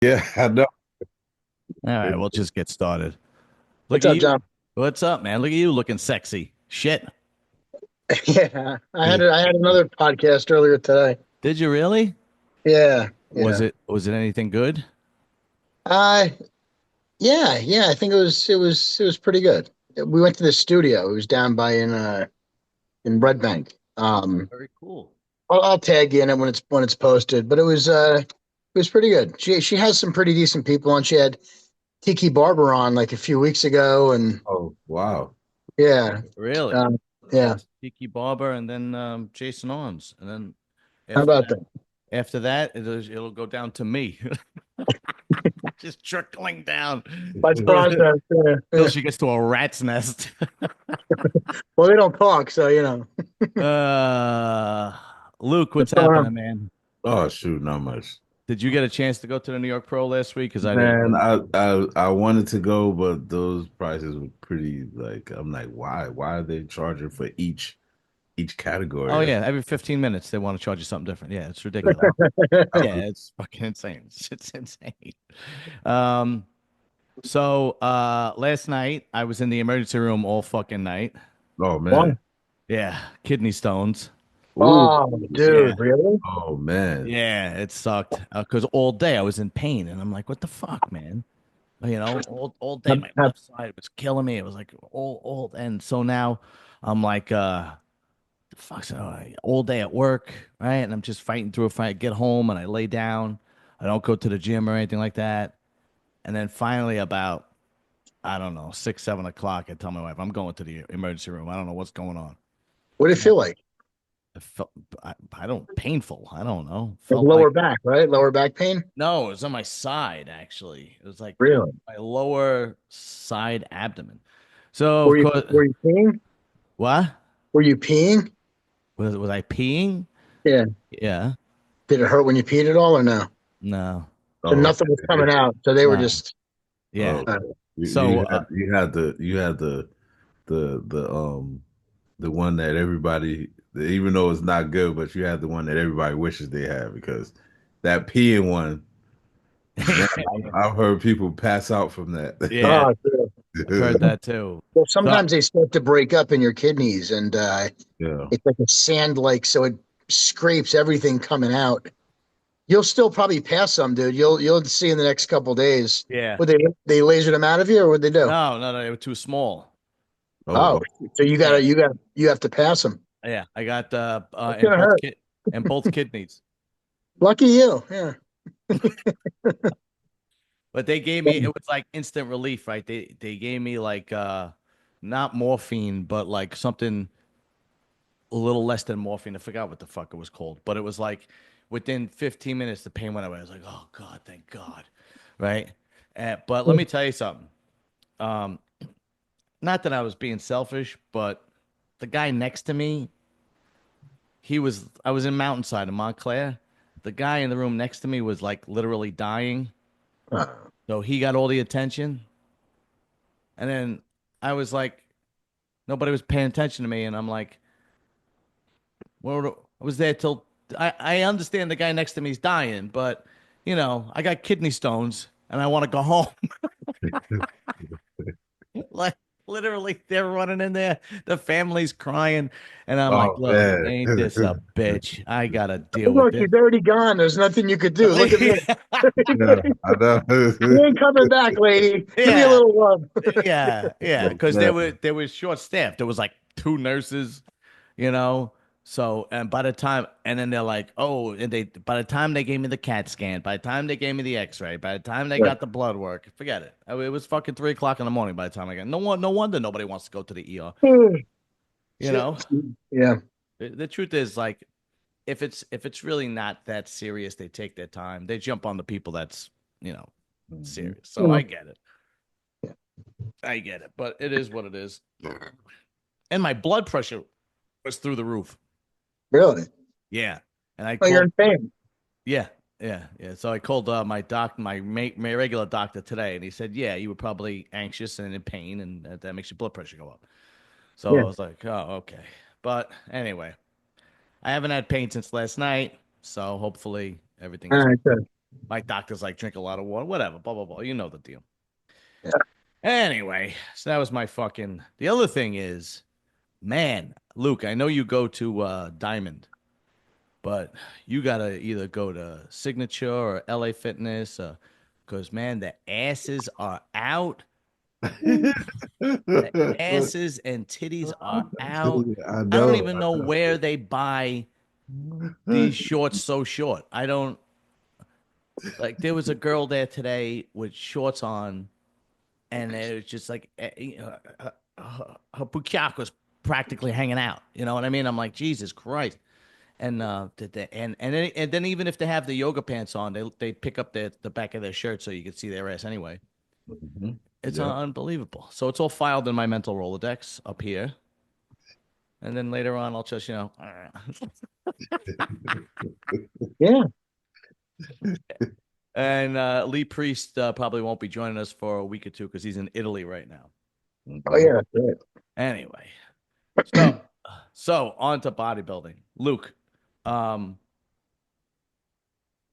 Yeah, I know. All right, we'll just get started. Look What's at up, you. John? What's up, man? Look at you looking sexy. Shit. Yeah, I had another podcast earlier today. Did you really? Yeah, Was yeah. it anything good? Uh yeah. I think it was pretty good. We went to the studio. It was down by in Red Bank. Very cool. I'll tag you in it when it's posted. But it was pretty good. She has some pretty decent people on. She had Tiki Barber on like a few weeks ago, and Oh, wow. yeah, Really? um, Yeah, yeah. it's Tiki Barber and then Jason Arms. And then How after about that, that? it'll go down to me. Just trickling down Let's till, process. Yeah, till yeah. she gets to a rat's nest. Well, they don't talk, so uh Luke, what's what's going happening, on, man? Oh, shoot, not much. Did you get a chance to go to the New York Pro last week? Because I didn't. Man, I wanted to go, but those prices were pretty like I'm like, why? Why are they charging for each Oh category? yeah, every 15 minutes they want to charge you something different. Yeah, it's ridiculous. Yeah, it's fucking insane. It's insane. Um, so last night I was in the emergency room all fucking night. Oh man. Why? Yeah, kidney stones. Ooh. Oh, Yeah. dude, really? Oh man. Yeah, it sucked because all day I was in pain and I'm like, what the fuck, man? All day Have, my have, left side was killing me. It was like all and so now I'm like the fuck so all day at work, right? And I'm just fighting through a fight. I get home and I lay down. I don't go to the gym or anything like that. And then finally about I don't know, 6, 7 o'clock, I tell my wife, I'm going to the emergency room. I don't know what's going on. what did it And feel like? I felt, I don't, painful. I don't know. Like Felt like, lower back, right? Lower back pain? no, it was on my side, actually. It was like Really? my lower side abdomen. So, Were of you course, were you peeing? what? Were you peeing? Was I peeing? Yeah. Yeah. Did it hurt when you peed at all or no? No, So Oh, nothing was coming out. So they were no. just Yeah. oh. uh, So, You had the one that everybody, even though it's not good, but you had the one that everybody wishes they had because that peeing one, man, I've heard people pass out from that. yeah, oh, sure. I've heard that too. Well, So, sometimes they start to break up in your kidneys and Yeah. it's like a sand like so it scrapes everything coming out. You'll still probably pass some, dude. You'll see in the next couple days. yeah. Would they lasered them out of you or would they do? No, they were too small. Oh, Oh, wow. so you Yeah. gotta you have to pass them. Yeah. I got That's gonna hurt. in both kidneys. Lucky you. Yeah. But they gave me it was like instant relief, right? They gave me like not morphine, but like something a little less than morphine. I forgot what the fuck it was called, but it was like within 15 minutes the pain went away. I was like, "Oh God, thank God." Right? But let me tell you something. Um Not that I was being selfish, but the guy next to me, I was in Mountainside in Montclair. The guy in the room next to me was like literally dying. Uh, So he got all the attention. And then I was like, nobody was paying attention to me. And I'm like, well, I was there till I understand the guy next to me is dying, but I got kidney stones and I want to go home. Like literally, they're running in there. The family's crying, and I'm like, Oh "Look, man. ain't this a bitch? I gotta deal with Look, this." he's already gone. There's nothing you could do. Look at me. Yeah, I know. You ain't coming back, lady. Give me a Yeah, little love. yeah, Oh because man. there was short staffed. There was like two nurses, you know. So and by the time and then they're like, oh, and they by the time they gave me the CAT scan, by the time they gave me the X-ray, by the time they Right. got the blood work, forget it. It was fucking 3 o'clock in the morning by the time I got. No wonder nobody wants to go to the ER. You Shit. know, Yeah. the truth is like if it's really not that serious, they take their time. They jump on the people that's you know Mhm. serious. So Yeah. I get it. I get it, but it is what it is. And my blood pressure was through the roof. Really? Yeah. And I Oh, you're called, in pain. yeah, yeah. So I called my regular doctor today, and he said, yeah, you were probably anxious and in pain, and that makes your blood pressure go up. So Yeah. I was like, oh, okay. But anyway, I haven't had pain since last night, so hopefully everything All is right. Good. My doctor's like, drink a lot of water, whatever, blah, blah, blah. You know the deal. Yeah. Anyway, so that was my fucking. The other thing is, man, Luke, I know you go to Diamond, but you gotta either go to Signature or LA Fitness, because man, the asses are out. Ooh, the asses and titties are out. I I don't know. even I know know. where they buy these shorts so short. I don't like. There was a girl there today with shorts on, and it was just like her bukak was practically hanging out. You know what I mean? I'm like, Jesus Christ. And and then even if they have the yoga pants on, they pick up the back of their shirt so you can see their ass anyway. Mhm. It's Yeah. unbelievable. So it's all filed in my mental Rolodex up here, and then later on I'll just Yeah. and Lee Priest probably won't be joining us for a week or two because he's in Italy right now. Oh Mhm. yeah, that's right. Anyway, so so on to bodybuilding. Luke, um,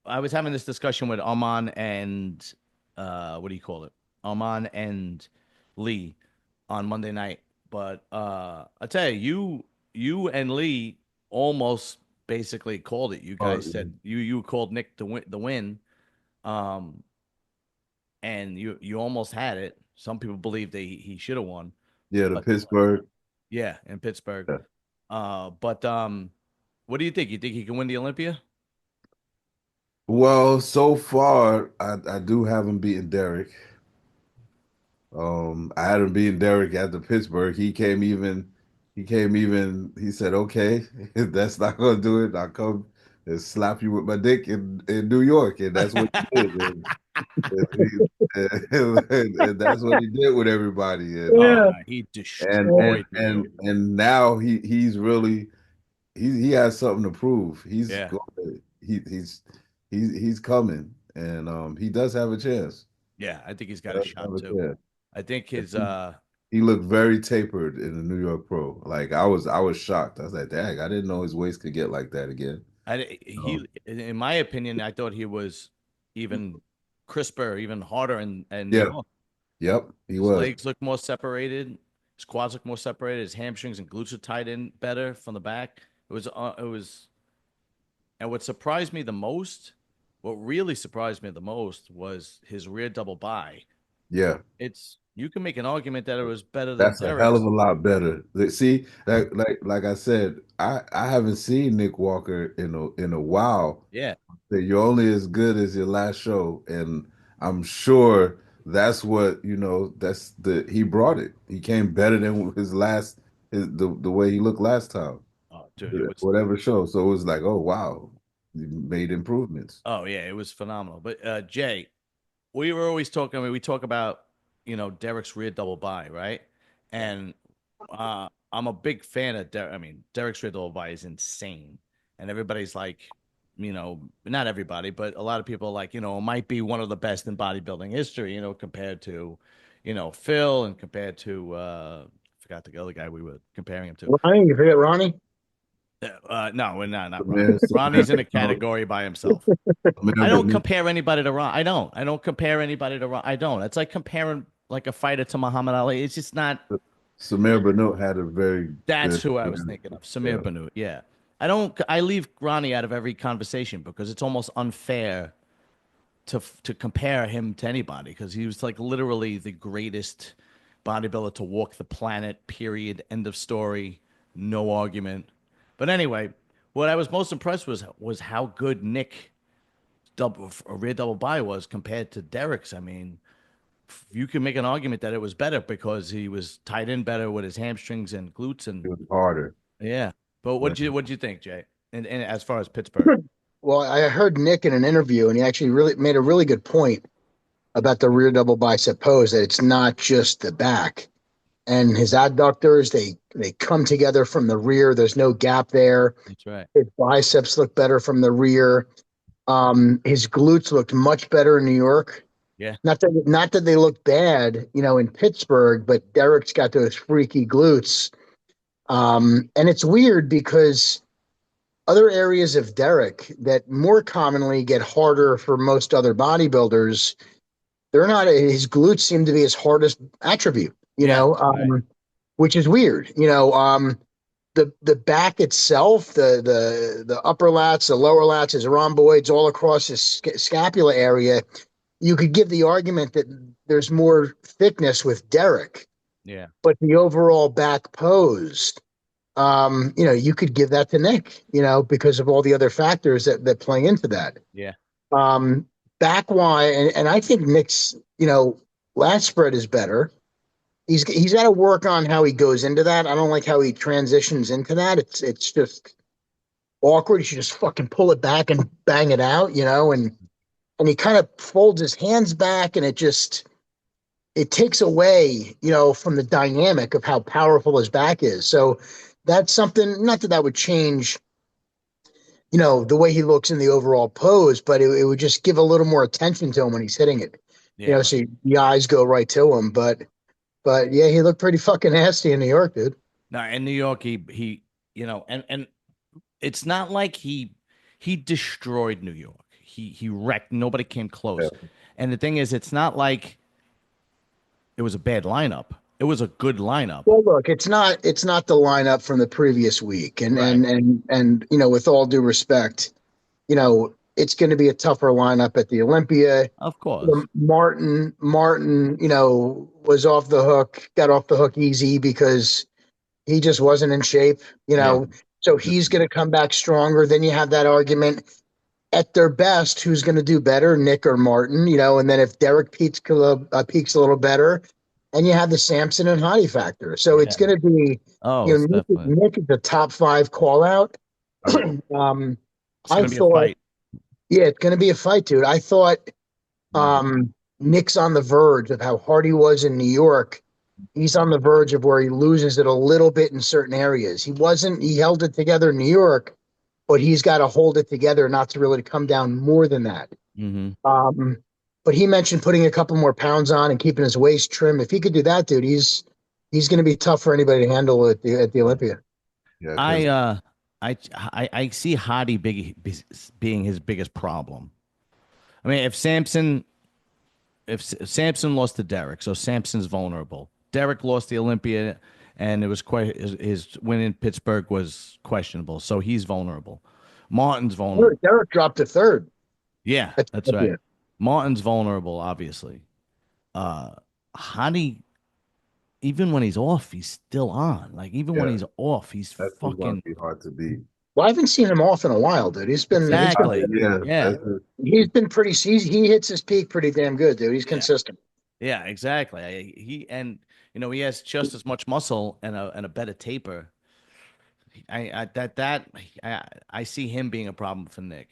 I was having this discussion with Arman and what do you call it? Arman and Lee on Monday night. But I tell you and Lee almost basically called it. You Oh, guys said you called Nick the win. Um, and you almost had it. Some people believe that he should have won. yeah, the But Pittsburgh. yeah, in Pittsburgh. Yeah. But what do you think? You think he can win the Olympia? Well, so far, I do have him beating Derek. I had him beating Derek at the Pittsburgh. He said, okay, if that's not gonna do it, I'll come and slap you with my dick in New York. And that's what he did. And that's what he did with everybody. Oh Yeah. no, he And and destroyed and you. and now he's really he has something to prove. Yeah. He's coming, and he does have a chance. Yeah, I think he's He got a does have shot a too. chance. I think his He looked very tapered in the New York Pro. Like I was shocked. I was like, dang, I didn't know his waist could get like that again. he Um, in my opinion, I thought he was even crisper, even harder in New yeah, York. yep, he His was. legs look more separated, his quads look more separated, his hamstrings and glutes are tied in better from the back. It was and what surprised me the most, what really surprised me the most was his rear double bi. Yeah, It's you can make an argument that it was better than that's a hell of Derek's. a lot better. See, like I said, I haven't seen Nick Walker in a while. Yeah. That you're only as good as your last show, and I'm sure that's what That's he brought it. He came better than his last, the way he looked last time, Oh, dude, it was. whatever show. So it was like, oh wow, he made improvements. Oh yeah, it was phenomenal. But Jay, we were always talking. I mean, we talk about Derek's rear double bi, right? And I'm a big fan of Derek. I mean, Derek's rear double bi is insane, and everybody's like, not everybody, but a lot of people are like, it might be one of the best in bodybuilding history. Compared to, Phil and compared to I forgot the other guy we were comparing him to. Ronnie, you forget Ronnie? No, we're not Ronnie. Samir, Ronnie's in a category by himself. I don't Benoot, compare anybody to Ron. I don't. I don't compare anybody to Ron. I don't. It's like comparing like a fighter to Muhammad Ali. It's just not. Samir Benoot had a very That's good. who I was thinking of. Samir Yeah, Banut. Yeah. I don't. I leave Ronnie out of every conversation because it's almost unfair to compare him to anybody because he was like literally the greatest bodybuilder to walk the planet. Period. End of story. No argument. But anyway, what I was most impressed was how good Nick double rear double bi was compared to Derek's. I mean, you can make an argument that it was better because he was tied in better with his hamstrings and glutes and it was harder. yeah. But Yeah. what'd you think, Jay? And as far as Pittsburgh, Well, I heard Nick in an interview, and he actually really made a really good point about the rear double bicep pose, that it's not just the back. And his adductors, they come together from the rear. There's no gap there. that's right. His biceps look better from the rear. His glutes looked much better in New York. Yeah. Not that they look bad, in Pittsburgh, but Derek's got those freaky glutes. And it's weird because other areas of Derek that more commonly get harder for most other bodybuilders, they're not, his glutes seem to be his hardest attribute, Yeah, right. which is weird. The back itself, the upper lats, the lower lats, his rhomboids, all across his scapula area, you could give the argument that there's more thickness with Derek, Yeah, but the overall back pose, you could give that to Nick, because of all the other factors that play into that. yeah, Um, Back wide, and I think Nick's, lat spread is better. He's got to work on how he goes into that. I don't like how he transitions into that. It's just awkward. He should just fucking pull it back and bang it out, and he kind of folds his hands back, and it takes away, from the dynamic of how powerful his back is. So that's something, not that would change, the way he looks in the overall pose, but it would just give a little more attention to him when he's hitting it. yeah. So the eyes go right to him. But yeah, he looked pretty fucking nasty in New York, dude. No, in New York, he and it's not like he destroyed New York. He wrecked. Nobody came close. Yeah. And the thing is, it's not like it was a bad lineup. It was a good lineup. Well, look, it's not the lineup from the previous week, and Right. and with all due respect, it's going to be a tougher lineup at the Olympia. Of course. Martin, was off the hook, got off the hook easy because he just wasn't in shape, Yeah. So he's going to come back stronger. Then you have that argument at their best, who's going to do better, Nick or Martin, and then if Derek peaks a little better, and you have the Samson and Hottie factor. So it's going to be, Oh, it's definitely. Nick is the top 5 call out. It's I gonna be a thought, fight. yeah, it's going to be a fight, dude. I thought Nick's on the verge of how hard he was in New York. He's on the verge of where he loses it a little bit in certain areas. He held it together in New York, but he's got to hold it together not to really come down more than that. But he mentioned putting a couple more pounds on and keeping his waist trim. If he could do that, dude, he's going to be tough for anybody to handle at the Olympia. Yeah, I see Hottie being his biggest problem. I mean, if Samson lost to Derek, so Samson's vulnerable. Derek lost the Olympia, and it was quite his win in Pittsburgh was questionable, so he's vulnerable. Martin's vulnerable. Derek dropped to 3rd. Yeah, that's right. Martin's vulnerable, obviously. Hottie, even when he's off, he's still on. Like when he's off, that's fucking going to be hard to beat. Well, I haven't seen him off in a while, dude. He's been He's been pretty. He hits his peak pretty damn good, dude. He's consistent. Yeah, exactly. He has just as much muscle and a better taper. I see him being a problem for Nick.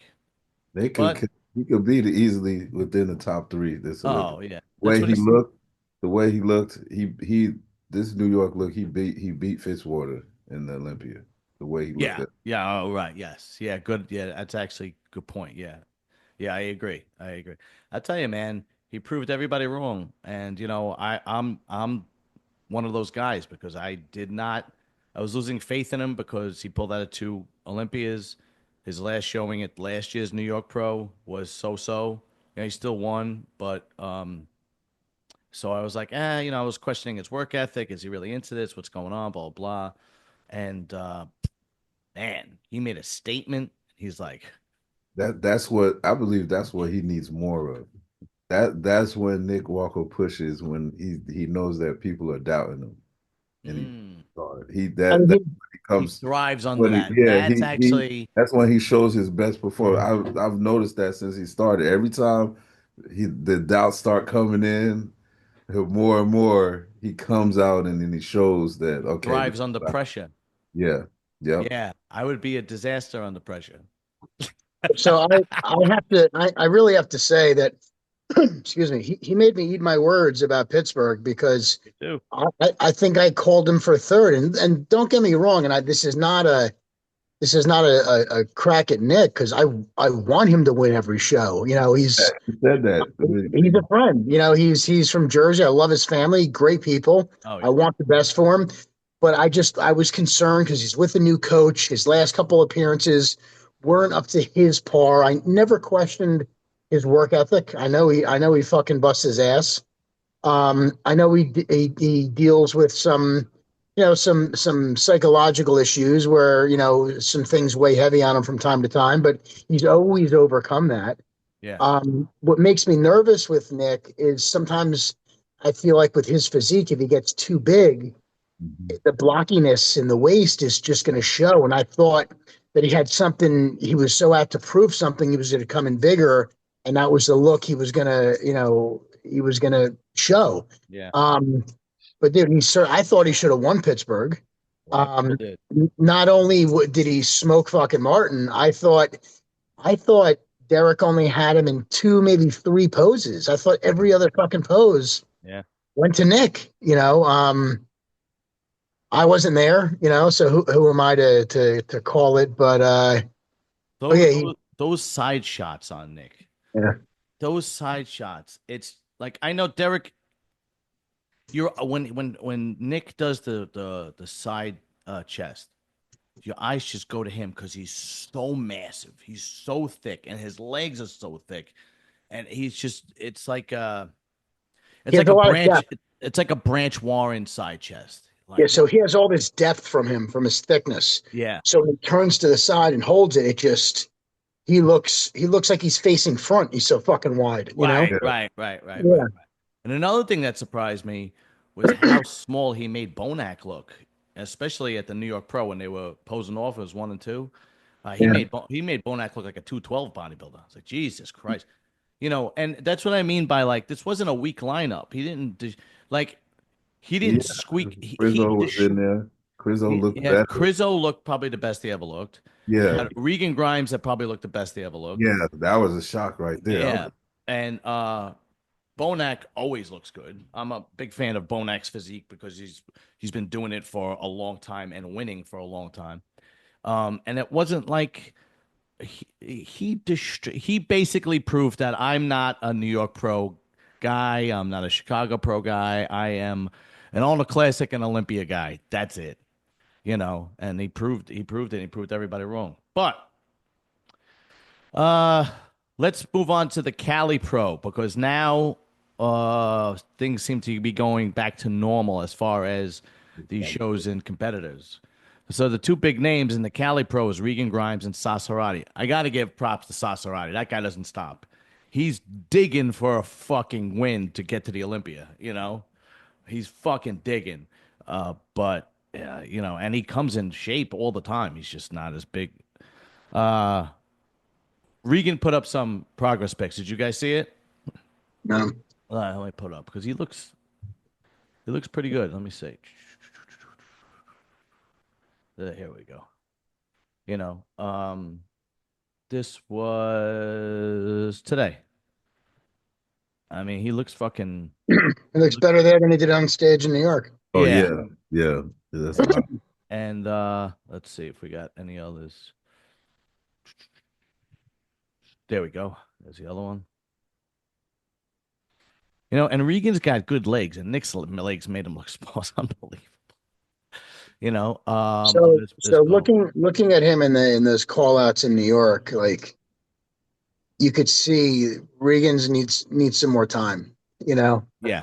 He could beat it easily within the top 3. Oh yeah, the way he looked, this New York look, he beat Fitzwater in the Olympia. The way he looked. Yeah. Oh right. Yes. Yeah. Good. Yeah. That's actually a good point. Yeah. Yeah. I agree. I tell you, man, he proved everybody wrong, and I'm one of those guys because I was losing faith in him because he pulled out of 2 Olympias. His last showing at last year's New York Pro was so. He still won, but so I was like, I was questioning his work ethic. Is he really into this? What's going on? Blah blah. And man, he made a statement. He's like, that's what I believe. That's what he needs more of. That's when Nick Walker pushes, when he knows that people are doubting him, and he thrives on that. Yeah, that's when he shows his best performance. I've noticed that since he started. Every time the doubts start coming in, more and more he comes out and then he shows that thrives under pressure. Yeah. Yeah, I would be a disaster under pressure. So I really have to say that, excuse me, he made me eat my words about Pittsburgh because I think I called him for 3rd, and don't get me wrong, and this is not a crack at Nick because I want him to win every show. He said that he's a friend. He's from Jersey. I love his family, great people. I want the best for him. but I was concerned because he's with a new coach. His last couple appearances weren't up to his par. I never questioned his work ethic. I know he fucking busts his ass. I know he deals with some, some psychological issues where, some things weigh heavy on him from time to time, but he's always overcome that. Yeah. What makes me nervous with Nick is sometimes I feel like with his physique, if he gets too big, Mhm. the blockiness in the waist is just going to show. And I thought that he had something, he was so apt to prove something, he was going to come in bigger. And that was the look he was going to, he was going to show. Yeah. Um, but dude, I thought he should have won Pittsburgh. A lot of people did. Not only did he smoke fucking Martin, I thought Derek only had him in two, maybe three poses. I thought every other fucking pose Yeah. went to Nick. I wasn't there, so who am I to call it? But oh Those, yeah, those side shots on Nick. yeah, Those side shots. It's like I know Derek. You're when Nick does the side chest, your eyes just go to him because he's so massive. He's so thick, and his legs are so thick, and he's just it's he has like a a lot of branch. depth. It's like a branch Warren side chest. Yeah, Like so he has all this depth from him, from his thickness. yeah, So when he turns to the side and holds it, he looks like he's facing front. He's so fucking wide. right, Yeah. right. And another thing that surprised me was how small he made Bonac look, especially at the New York Pro when they were posing off as 1 and 2. Yeah. He made Bonac look like a 212 bodybuilder. I was like, Jesus Christ, and that's what I mean by like this wasn't a weak lineup. Like he Yeah. didn't squeak. Quizzo was in there. Quizzo looked Yeah, better. Crizzo looked probably the best he ever looked. You Yeah. had Regan Grimes that probably looked the best he ever looked. Yeah. That was a shock right there. Yeah, and Bonac always looks good. I'm a big fan of Bonac's physique because he's been doing it for a long time and winning for a long time. And it wasn't like he basically proved that I'm not a New York Pro guy. I'm not a Chicago Pro guy. I am an All Classic and Olympia guy. That's it. And he proved it. He proved everybody wrong. But uh, let's move on to the Cali Pro because now things seem to be going back to normal as far as these shows and competitors. So the two big names in the Cali Pro is Regan Grimes and Sasarati. I got to give props to Sasarati. That guy doesn't stop. He's digging for a fucking win to get to the Olympia. He's fucking digging. But and he comes in shape all the time. He's just not as big. Uh, Regan put up some progress pics. Did you guys see it? No. Let me put it up because he looks pretty good. Let me see. Here we go. This was today. I mean, he looks fucking. He looks better there than he did on stage in New York. Oh Yeah. yeah. Yeah. That's a lot. And let's see if we got any others. There we go. There's the other one. And Regan's got good legs, and Nick's legs made him look small. It's unbelievable. So there's both. looking at him in those call outs in New York, like you could see Regan's needs some more time. Yeah.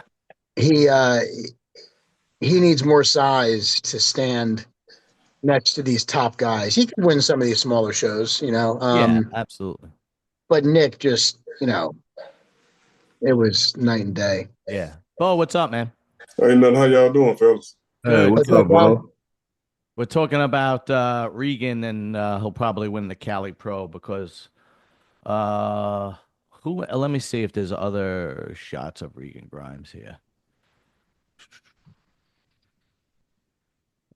He uh he needs more size to stand next to these top guys. He could win some of these smaller shows. Yeah, absolutely. But Nick just, it was night and day. Yeah. Bo, what's up, man? Ain't nothing. How y'all doing, fellas? Hey, what's What's up, up, bro? We're talking about Regan, and he'll probably win the Cali Pro because who? Let me see if there's other shots of Regan Grimes here.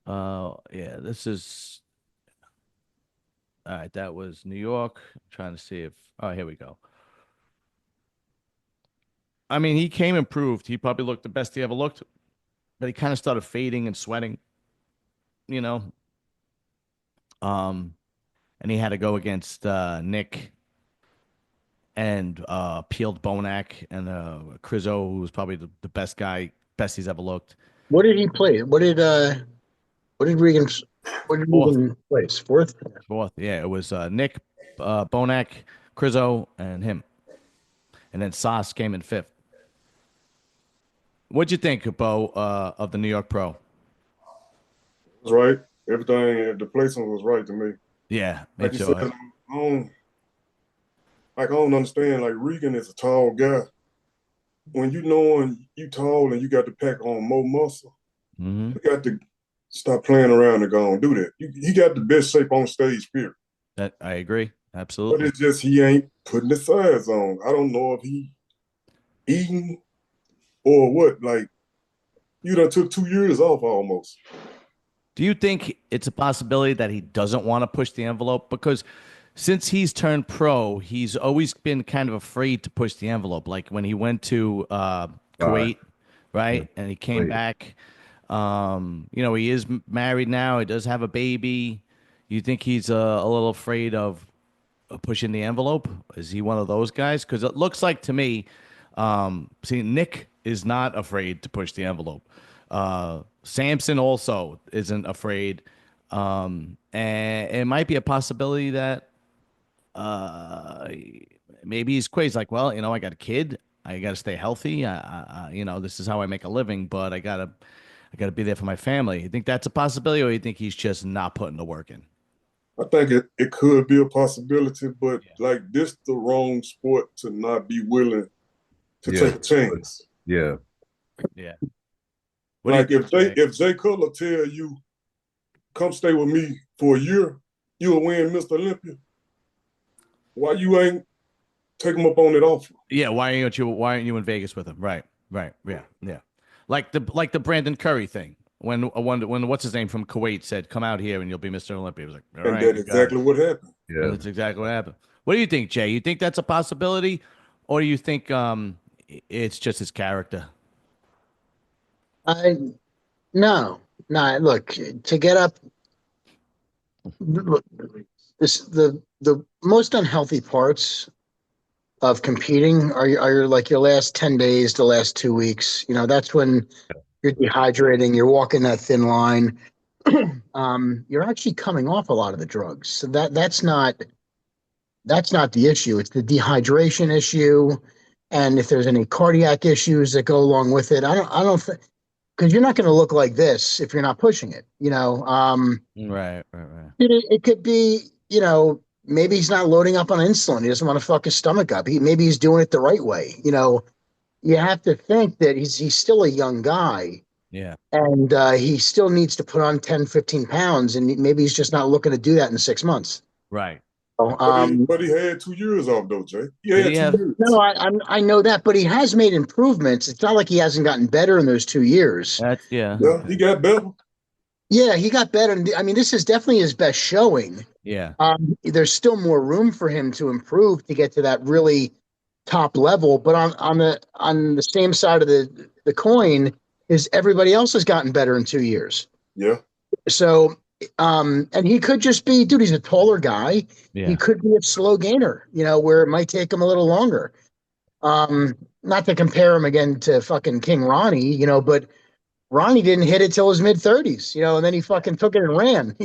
Yeah, this is all right. That was New York. I'm trying to see if. Oh, here we go. I mean, he came improved. He probably looked the best he ever looked, but he kind of started fading and sweating. You know, and he had to go against Nick and Peeled Bonac and Crizzo, who was probably the best guy, best he's ever looked. What did he play? What did What did Regan? What did Fourth. Regan place? Fourth. Fourth. Yeah, it was Nick, Bonac, Crizzo, and him. And then Sauce came in fifth. What'd you think, Bo, of the New York Pro? Was right. Everything, the placement was right to me. Yeah, me Like you too. said, I don't understand. Like Regan is a tall guy. When you knowing you tall and you got to pack on more muscle, Mm-hmm. you got to stop playing around and go and do that. He got the best shape on stage, period. That I agree. But Absolutely. it's just he ain't putting the size on. I don't know if he eating or what. Like you done took 2 years off almost. Do you think it's a possibility that he doesn't want to push the envelope? Because since he's turned pro, he's always been kind of afraid to push the envelope. Like when he went to Kuwait, right? And he came Wait. back. He is married now. He does have a baby. You think he's a little afraid of pushing the envelope? Is he one of those guys? Because it looks like to me, see, Nick is not afraid to push the envelope. Samson also isn't afraid. And it might be a possibility that maybe he's crazy. Like, well, I got a kid. I got to stay healthy. This is how I make a living, but I gotta be there for my family. You think that's a possibility, or you think he's just not putting the work in? I think it could be a possibility, but like this the wrong sport to not be willing to take a chance. Yeah. Yeah. Like if Jay Cutler tell you, come stay with me for a year, you'll win Mr. Olympia. Why you ain't take him up on that offer? Yeah, why aren't you in Vegas with him? Right. Yeah. Like the Brandon Curry thing. When what's his name from Kuwait said, "Come out here and you'll be Mr. Olympia." He was like, "All right." And that's exactly what happened. Yeah, that's exactly what happened. What do you think, Jay? You think that's a possibility, or do you think it's just his character? No. Look, to get up. Look, the most unhealthy parts of competing are like your last 10 days, the last 2 weeks. That's when you're dehydrating, you're walking that thin line. You're actually coming off a lot of the drugs. So that's not the issue. It's the dehydration issue. And if there's any cardiac issues that go along with it, I don't think, because you're not going to look like this if you're not pushing it, Right. It could be, maybe he's not loading up on insulin. He doesn't want to fuck his stomach up. Maybe he's doing it the right way. You have to think that he's still a young guy. Yeah. And he still needs to put on 10, 15 pounds. And maybe he's just not looking to do that in 6 months. Right. So, but he had 2 years off though, Jay. He had 2 years. No, I know that, but he has made improvements. It's not like he hasn't gotten better in those 2 years. Yeah, he got better. Yeah, he got better. I mean, this is definitely his best showing. Yeah. There's still more room for him to improve to get to that really top level. But on the same side of the coin is everybody else has gotten better in 2 years. Yeah. So, and he could just be, dude, he's a taller guy. Yeah. He could be a slow gainer, where it might take him a little longer. Not to compare him again to fucking King Ronnie, but Ronnie didn't hit it till his mid-30s, and then he fucking took it and ran,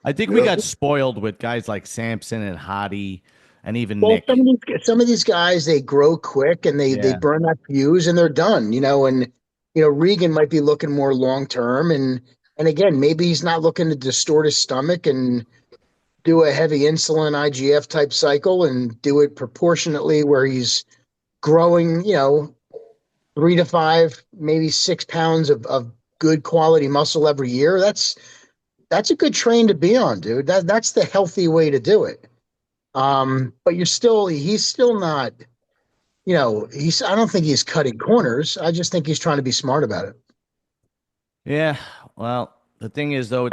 I think we got spoiled with guys like Samson and Hottie and even Nick. Some of these guys, they grow quick and they burn that fuse and they're done, and Regan might be looking more long-term and again, maybe he's not looking to distort his stomach and do a heavy insulin IGF type cycle and do it proportionately where he's growing, 3 to 5, maybe 6 pounds of good quality muscle every year. That's a good train to be on, dude. That's the healthy way to do it. But he's still not, I don't think he's cutting corners. I just think he's trying to be smart about it. Yeah. Well, the thing is though,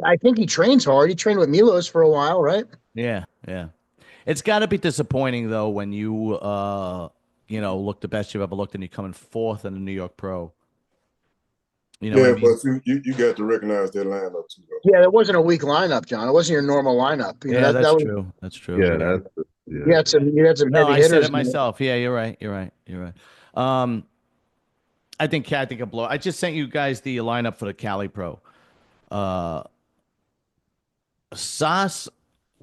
I think he trains hard. He trained with Milos for a while, right? Yeah. It's got to be disappointing though when you look the best you've ever looked and you come in fourth in the New York Pro. But you got to recognize that lineup too. Though. Yeah, it wasn't a weak lineup, John. It wasn't your normal lineup. That's true. That's true. Yeah, you had some heavy hitters. I said it myself. Yeah, you're right. I think a blow. I just sent you guys the lineup for the Cali Pro. Uh, Sauce,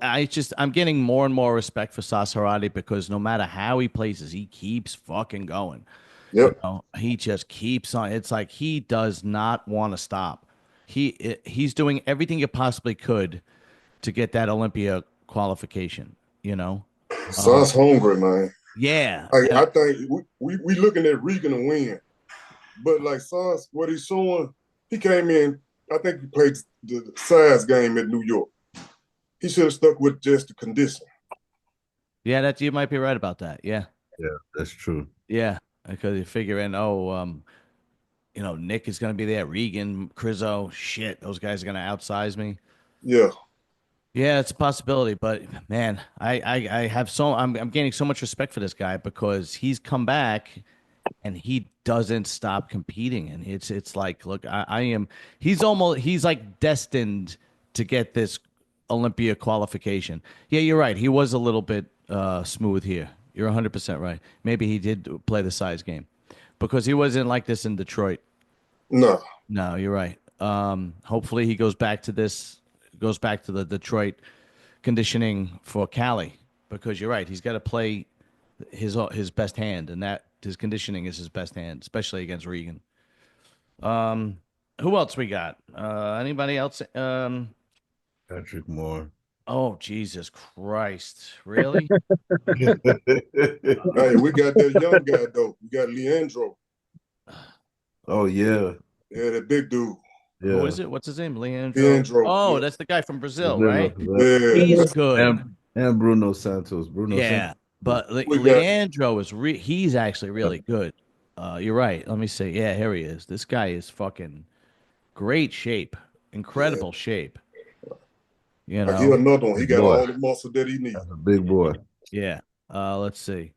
I'm getting more and more respect for Sauce Haradi because no matter how he places, he keeps fucking going. You Yep. know, he just keeps on. It's like he does not want to stop. He's doing everything he possibly could to get that Olympia qualification. You know, Sauce hungry, man. yeah, I think we looking at Regan to win, but like Sauce, what he's showing, he came in. I think he played the size game at New York. He should have stuck with just the condition. yeah. That you might be right about that. Yeah, Yeah, that's true. yeah, because you figure in, you know, Nick is going to be there. Regan, Crizzo, shit, those guys are going to outsize me. Yeah. Yeah, it's a possibility, but man, I have I'm gaining so much respect for this guy because he's come back and he doesn't stop competing, and it's like, look, I am he's like destined to get this Olympia qualification. Yeah, you're right. He was a little bit smooth here. You're 100% right. Maybe he did play the size game because he wasn't like this in Detroit. No. No, you're right. Hopefully he goes back to the Detroit conditioning for Cali because you're right. He's got to play his best hand, and that his conditioning is his best hand, especially against Regan. Who else we got? Anybody else? Patrick Moore. Oh, Jesus Christ! Really? Hey, we got that young guy though. We got Leandro. Oh yeah. Yeah, that big dude. Yeah. Who is it? What's his name? Leandro. Leandro. Oh, Yeah. that's the guy from Brazil, right? Yeah. He's good. And Bruno Santos. Yeah, but Leandro is he's actually really good. You're right. Let me see. Yeah, here he is. This guy is fucking great shape, incredible shape. You He know, another one. He got boy. all the muscle that he needs. That's a big boy. yeah. Let's see.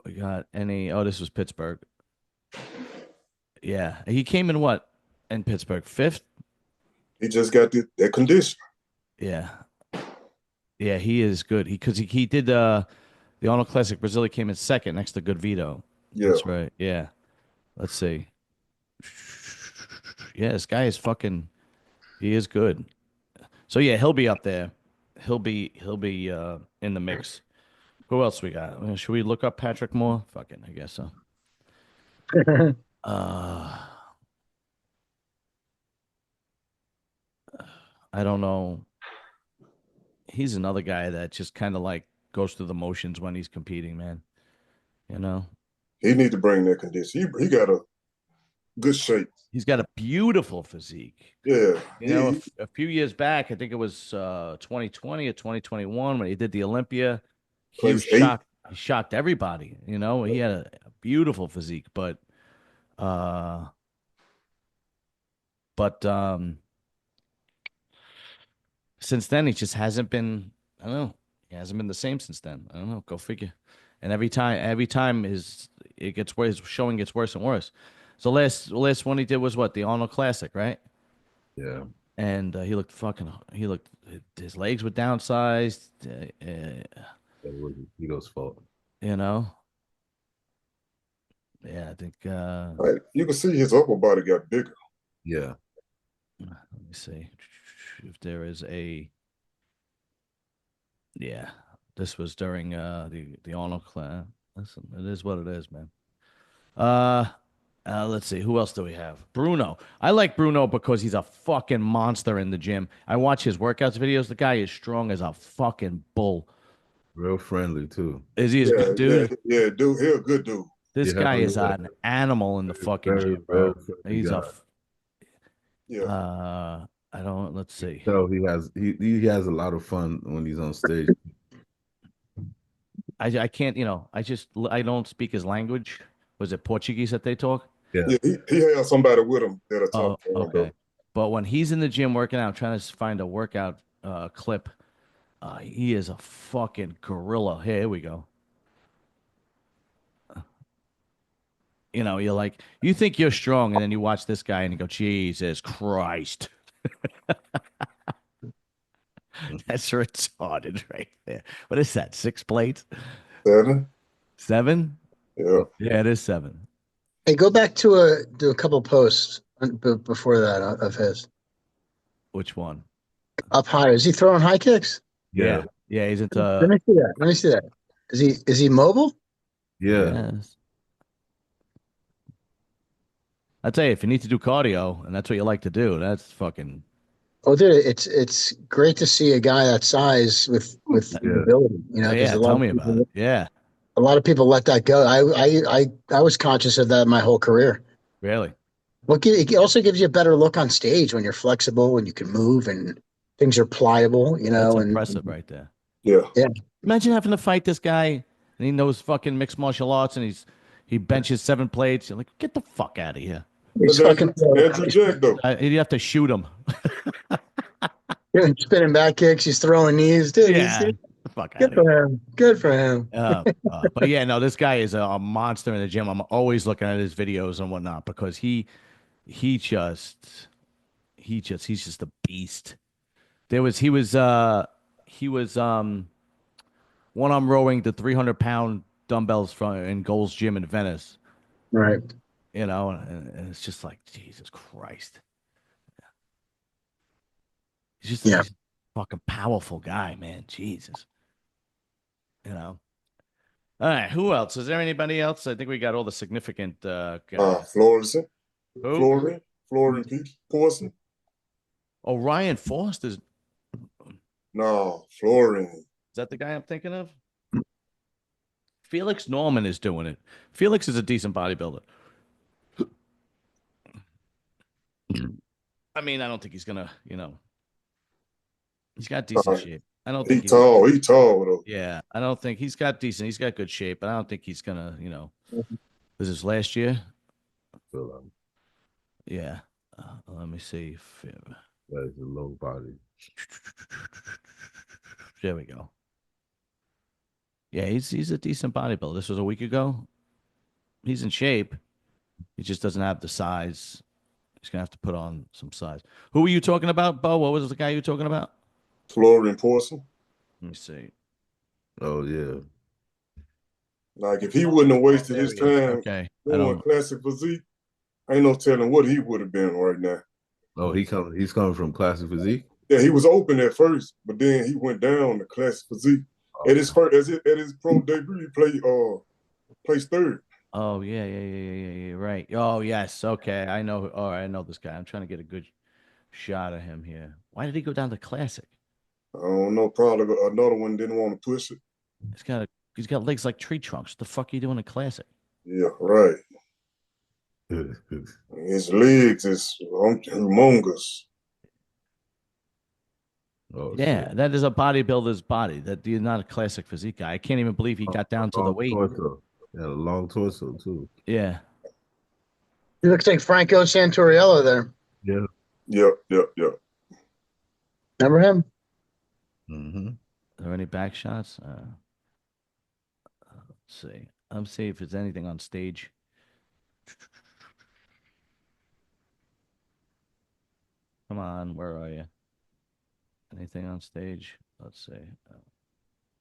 We got any? Oh, this was Pittsburgh. Yeah, he came in what in Pittsburgh? Fifth. He just got that condition. Yeah, yeah, he is good. He did the Arnold Classic Brazil. He came in second next to Good Vito. Yeah. That's right. Yeah. Let's see. Yeah, this guy is fucking. He is good. So yeah, he'll be up there. He'll be in the mix. Who else we got? Should we look up Patrick Moore? Fucking, I guess so. I don't know. He's another guy that just kind of like goes through the motions when he's competing, man. You know, He need to bring that condition. He got a good shape. he's got a beautiful physique. Yeah. You know, a few years back, I think it was 2020 or 2021 when he did the Olympia. He was shocked. He shocked everybody. You know, he had a beautiful physique, but since then he just hasn't been. I don't know. He hasn't been the same since then. I don't know. Go figure. And every time it gets worse. His showing gets worse and worse. So last one he did was what, the Arnold Classic, right? Yeah. And he looked his legs were downsized. That was Vito's fault. You know. Yeah, I think. You can see his upper body got bigger. Yeah. Let me see if there is a. Yeah, this was during the Arnold class. Listen, it is what it is, man. Let's see. Who else do we have? Bruno. I like Bruno because he's a fucking monster in the gym. I watch his workouts videos. The guy is strong as a fucking bull. Real friendly too. Is he a good dude? Yeah, dude. He's a good dude. This guy is an animal in the fucking gym, bro. He's a. Yeah. I don't. Let's see. So he has a lot of fun when he's on stage. I can't. You know. I don't speak his language. Was it Portuguese that they talk? Yeah. He has somebody with him that'll talk. Okay. But when he's in the gym working out, trying to find a workout clip, he is a fucking gorilla. Here we go. You know, you're like, you think you're strong, and then you watch this guy and you go, Jesus Christ. That's retarded right there. What is that? 6 plates? 7. 7? Yeah. Yeah, it is 7. Hey, go back to a couple posts before that of his? Which one? Up high. Is he throwing high kicks? Yeah. Yeah, he's Let into me see that. Let me see that. Is he mobile? Yeah. yes. I tell you, if you need to do cardio and that's what you like to do, that's fucking Oh, dude, it's great to see a guy that size with the Yeah. ability. You know, because yeah, tell me about it. Yeah. a lot of people let that go. I was conscious of that my whole career. Really. Well, it also gives you a better look on stage when you're flexible and you can move and things are pliable. You That's know, impressive right there. Yeah. yeah, Imagine having to fight this guy and he knows fucking mixed martial arts and he benches 7 plates. You're like, get the fuck out of here. he's That's fucking Andrew Jack, though. You have to shoot him. spinning back kicks. He's throwing knees, dude. Yeah. The fuck Good out of here. for him. Good for him. But yeah, no, this guy is a monster in the gym. I'm always looking at his videos and whatnot because he just he's just a beast. He was one arm rowing the 300-pound dumbbells from in Gold's Gym in Venice. Right. You know, and it's just like Jesus Christ. He's a fucking powerful guy, man. Jesus. You know. All right, who else? Is there anybody else? I think we got all the significant guys. Florison. Who? Florian Porson. Oh, Ryan Foster's. No, Florian. Is that the guy I'm thinking of? Felix Norman is doing it. Felix is a decent bodybuilder. I mean, I don't think he's gonna, he's got decent shape. I don't think He tall though. Yeah, I don't think he's got good shape, but I don't think he's gonna, this is last year. Yeah. Let me see. That's a low body. There we go. Yeah, he's a decent bodybuilder. This was a week ago. He's in shape. He just doesn't have the size. He's gonna have to put on some size. Who were you talking about, Bo? What was the guy you were talking about? Florian Porson. Let me see. Oh yeah. Like if he wouldn't have wasted his time doing classic physique, ain't no telling what he would have been right now. Oh, he's coming from classic physique. Yeah, he was open at first, but then he went down to classic physique. At his pro debut, he placed third. Oh yeah, right. Oh yes, okay. I know. Oh, I know this guy. I'm trying to get a good shot of him here. Why did he go down to classic? I don't know. Probably another one didn't want to push it. He's got legs like tree trunks. What the fuck are you doing in classic? Yeah, right. His legs is humongous. Oh, yeah, shit. that is a bodybuilder's body. That you're not a classic physique guy. I can't even believe he got down to the weight. Torso. Yeah, a long torso too. Yeah. He looks like Franco Santoriello there. Yeah. Yep. Remember him? Mm-hmm. Are there any back shots? Let's see. I'm seeing if there's anything on stage. Come on, where are you? Anything on stage? Let's see.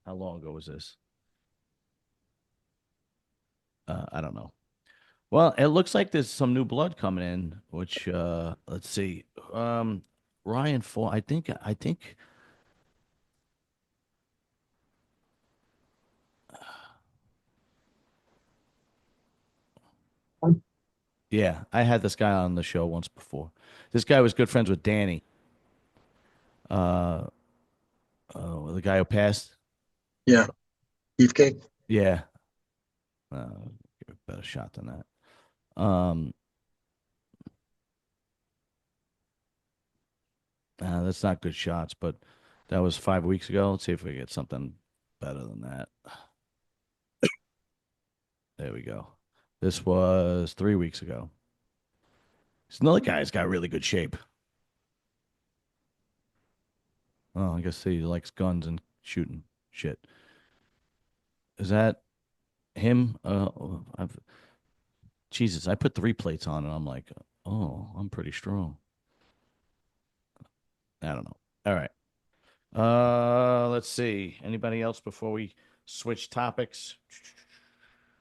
How long ago was this? I don't know. Well, it looks like there's some new blood coming in, which let's see. Ryan Ford, I think yeah, I had this guy on the show once before. This guy was good friends with Danny. The guy who passed. Yeah. Beefcake. Yeah. Give a better shot than that. That's not good shots, but that was 5 weeks ago. Let's see if we get something better than that. There we go. This was 3 weeks ago. There's another guy's got really good shape. Oh, I guess he likes guns and shooting shit. Is that him? Jesus, I put 3 plates on and I'm like, oh, I'm pretty strong. I don't know. All right. Let's see. Anybody else before we switch topics?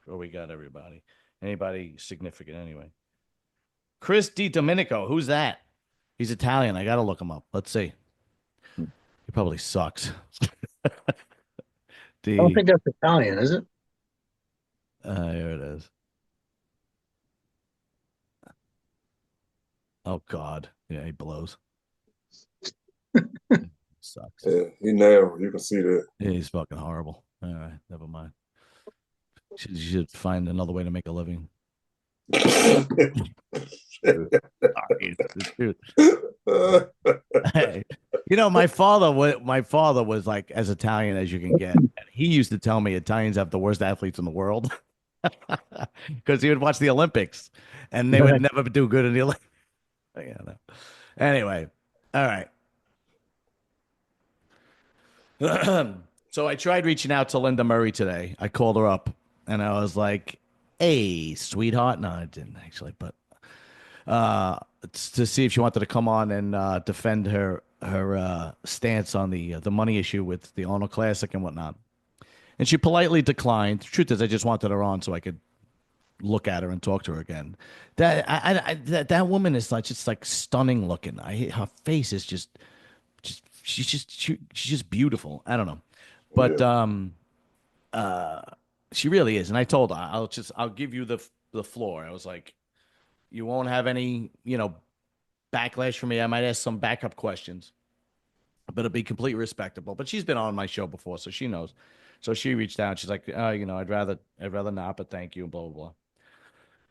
Oh, we got everybody. Anybody significant anyway? Chris Di Domenico. Who's that? He's Italian. I gotta look him up. Let's see. He probably sucks. I don't think that's Italian, is it? Here it is. Oh God, yeah, he blows. Sucks. Yeah, he narrow. You can see that. Yeah, he's fucking horrible. All right, never mind. You should find another way to make a living. Hey, you know, my father was like as Italian as you can get. He used to tell me Italians have the worst athletes in the world because he would watch the Olympics and they would never do good in the Olympics. Yeah, no. Anyway, all right. So I tried reaching out to Linda Murray today. I called her up and I was like, "Hey, sweetheart." No, I didn't actually, but to see if she wanted to come on and defend her stance on the money issue with the Arnold Classic and whatnot. And she politely declined. The truth is, I just wanted her on so I could look at her and talk to her again. That woman is like just like stunning looking. Her face is just she's just beautiful. I don't know, but she really is. And I told her I'll give you the floor. I was like, you won't have any backlash from me. I might ask some backup questions, but it'll be completely respectable. But she's been on my show before, so she knows. So she reached out. She's like, I'd rather not, but thank you, blah blah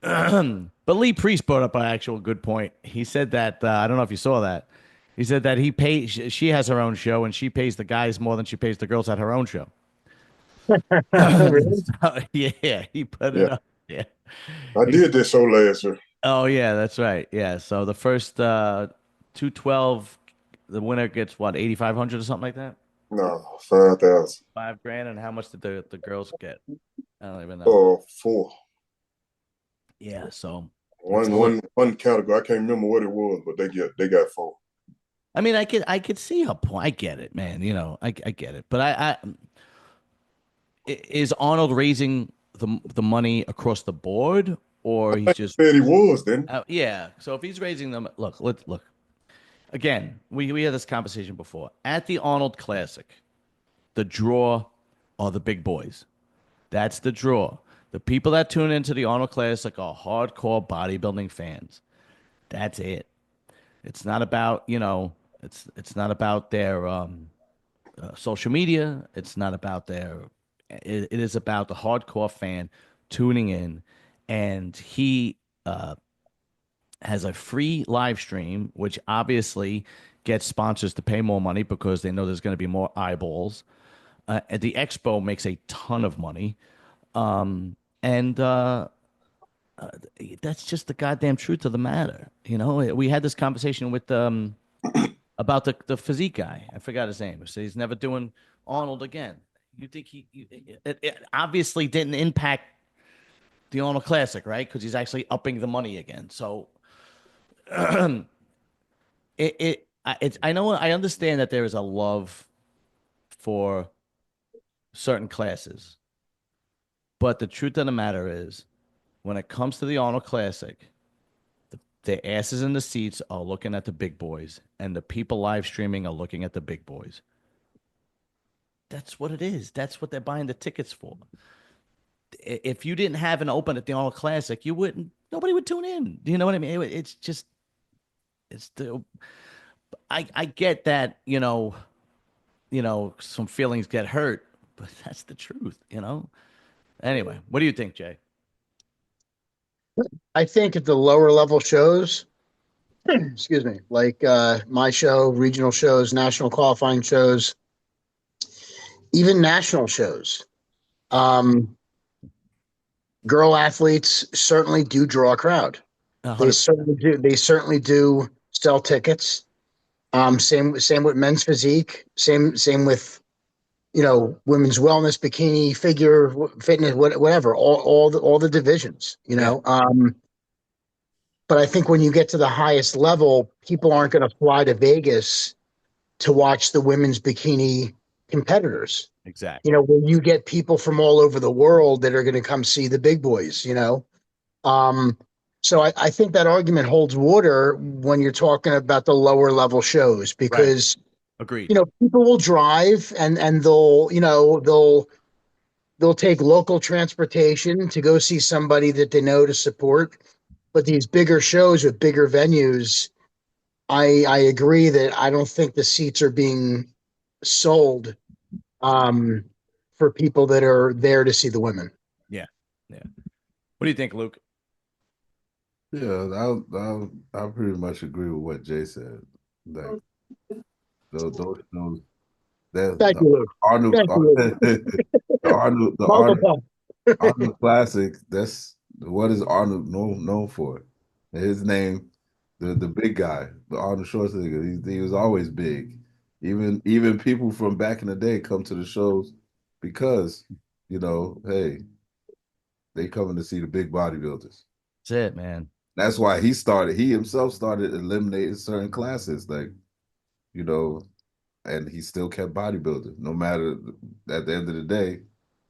blah. But Lee Priest brought up an actual good point. He said that I don't know if you saw that. He said that she has her own show and she pays the guys more than she pays the girls at her own show. Really? So, yeah, he put it up. Yeah, I did this show last year. Oh yeah, that's right. Yeah, so the first 212, the winner gets what, 8,500 or something like that. No, 5,000. $5,000, and how much did the girls get? I don't even know. Oh, 4. Yeah, so one category. I can't remember what it was, but they got 4. I mean, I could see her point. I get it, man. I get it. But is Arnold raising the money across the board, or he's just said he was then? Yeah. So if he's raising them, look. Again, we had this conversation before. At the Arnold Classic, the draw are the big boys. That's the draw. The people that tune into the Arnold Classic are hardcore bodybuilding fans. That's it. It's not about, it's not about their social media. It's not about it is about the hardcore fan tuning in. And he has a free live stream, which obviously gets sponsors to pay more money because they know there's going to be more eyeballs. And the expo makes a ton of money. And that's just the goddamn truth of the matter. We had this conversation with about the physique guy. I forgot his name. So he's never doing Arnold again. You think it obviously didn't impact the Arnold Classic, right? Because he's actually upping the money again. So I know, I understand that there is a love for certain classes, but the truth of the matter is, when it comes to the Arnold Classic, the asses in the seats are looking at the big boys, and the people live streaming are looking at the big boys. That's what it is. That's what they're buying the tickets for. If you didn't have an open at the Arnold Classic, nobody would tune in. Do you know what I mean? I get that, some feelings get hurt, but that's the truth, Anyway, what do you think, Jay? I think at the lower level shows, excuse me, like my show, regional shows, national qualifying shows, even national shows, girl athletes certainly do draw a crowd. 100%. They certainly do sell tickets. Same with men's physique. Same with women's wellness, bikini, figure fitness, whatever. All the divisions. Yeah. But I think when you get to the highest level, people aren't going to fly to Vegas to watch the women's bikini competitors. Exactly. Where you get people from all over the world that are going to come see the big boys. So I think that argument holds water when you're talking about the lower level shows because Agreed. people will drive and they'll take local transportation to go see somebody that they know to support. But these bigger shows with bigger venues, I agree that I don't think the seats are being sold for people that are there to see the women. Yeah. What do you think, Luke? Yeah, I pretty much agree with what Jay said. Like those shows, that Thank the you, Luke. Arnold, Thank you, Luke. the Marvel Pop. Arnold Classic. That's what is Arnold known for. His name, the big guy, the Arnold Schwarzenegger. He was always big. Even people from back in the day come to the shows because hey, they coming to see the big bodybuilders. That's it, man. That's why he himself started eliminating certain classes, like, and he still kept bodybuilding. No matter, at the end of the day,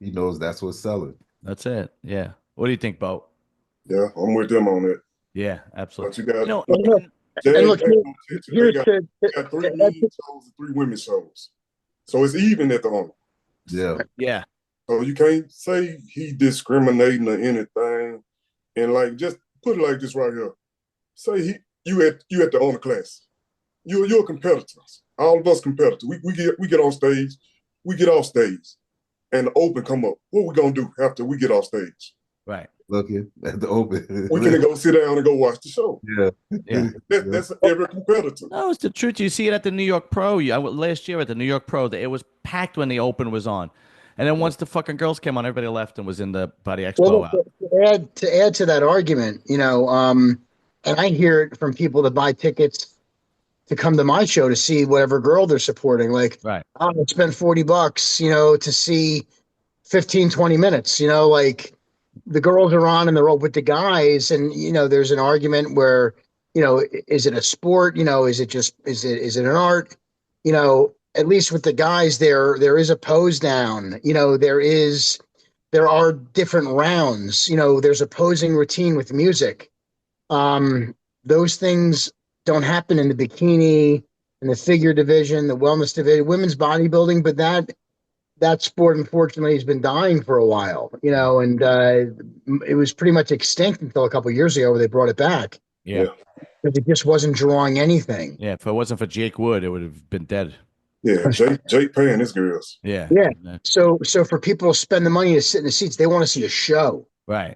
he knows that's what's selling. That's it. Yeah. What do you think, Bo? Yeah, I'm with them on that. Yeah, absolutely. But you got look, they got 3 men shows and 3 women shows. So it's even at the honor. Yeah. Yeah. So you can't say he discriminating or anything. And like, just put it like this right here. Say you at the honor class. You're a competitor. All of us competitors. We get on stage, we get off stage, and the open come up. What we gonna do after we get off stage? Right. Looking at the open. We can go sit down and go watch the show. Yeah. That's every competitor. No, it's the truth. You see it at the New York Pro. Last year at the New York Pro, it was packed when the open was on. And then once the fucking girls came on, everybody left and was in the Body Expo out. To add to that argument, and I hear it from people that buy tickets to come to my show to see whatever girl they're supporting. Like, right. I'm going to spend $40, to see 15, 20 minutes, like the girls are on and they're all with the guys. And, there's an argument where, is it a sport? Is it an art? At least with the guys there is a pose down, there are different rounds, there's a posing routine with music. Those things don't happen in the bikini, in the figure division, the wellness division, women's bodybuilding, but that sport unfortunately has been dying for a while, and it was pretty much extinct until a couple of years ago where they brought it back. Yeah. Because it just wasn't drawing anything. Yeah, if it wasn't for Jake Wood, it would have been dead. Yeah, Jake paying his girls. Yeah. So for people to spend the money to sit in the seats, they want to see a show. Right.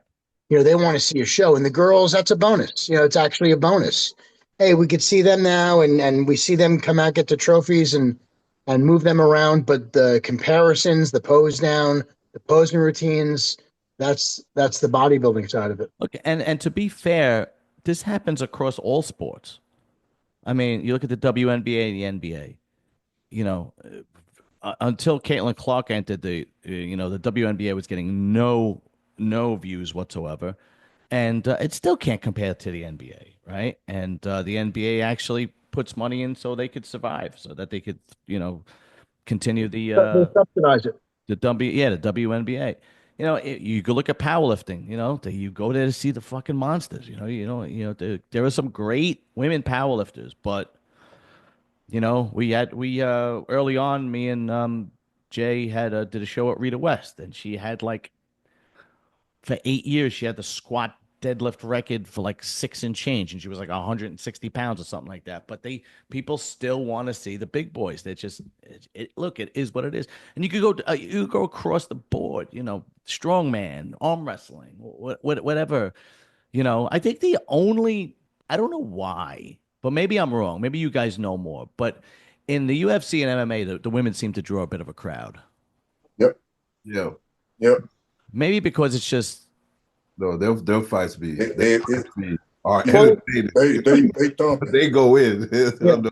They want to see a show. And the girls, that's a bonus. It's actually a bonus. Hey, we could see them now, and we see them come out, get the trophies and move them around. But the comparisons, the pose down, the posing routines, that's the bodybuilding side of it. Look, and to be fair, this happens across all sports. I mean, you look at the WNBA and the NBA. Until Caitlin Clark entered the WNBA was getting no views whatsoever, and it still can't compare to the NBA, right? And the NBA actually puts money in so they could survive, so that they could continue the they subsidize it. The WNBA. You could look at powerlifting. You go there to see the fucking monsters. There are some great women powerlifters, but we early on, me and Jay did a show at Rita West, and she had for 8 years she had the squat deadlift record for 6 and change, and she was 160 pounds or something like that. But people still want to see the big boys. They just look, it is what it is. And you could go across the board. Strongman, arm wrestling, whatever. I think I don't know why. But maybe I'm wrong. Maybe you guys know more. But in the UFC and MMA, the women seem to draw a bit of a crowd. Yep. Yeah. Yep. Maybe because it's just their fights be they go in.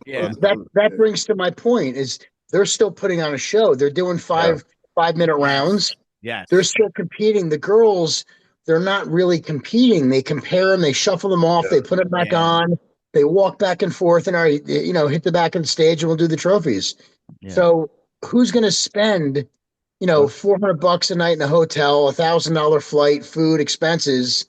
Yeah. That brings to my point is they're still putting on a show. They're doing 5-minute rounds. Yes. They're still competing. The girls, they're not really competing. They compare them. They shuffle them off. They put them back on. They walk back and forth and hit the back of the stage and we'll do the trophies. Yeah. So who's going to spend, $400 a night in a hotel, $1,000 flight, food, expenses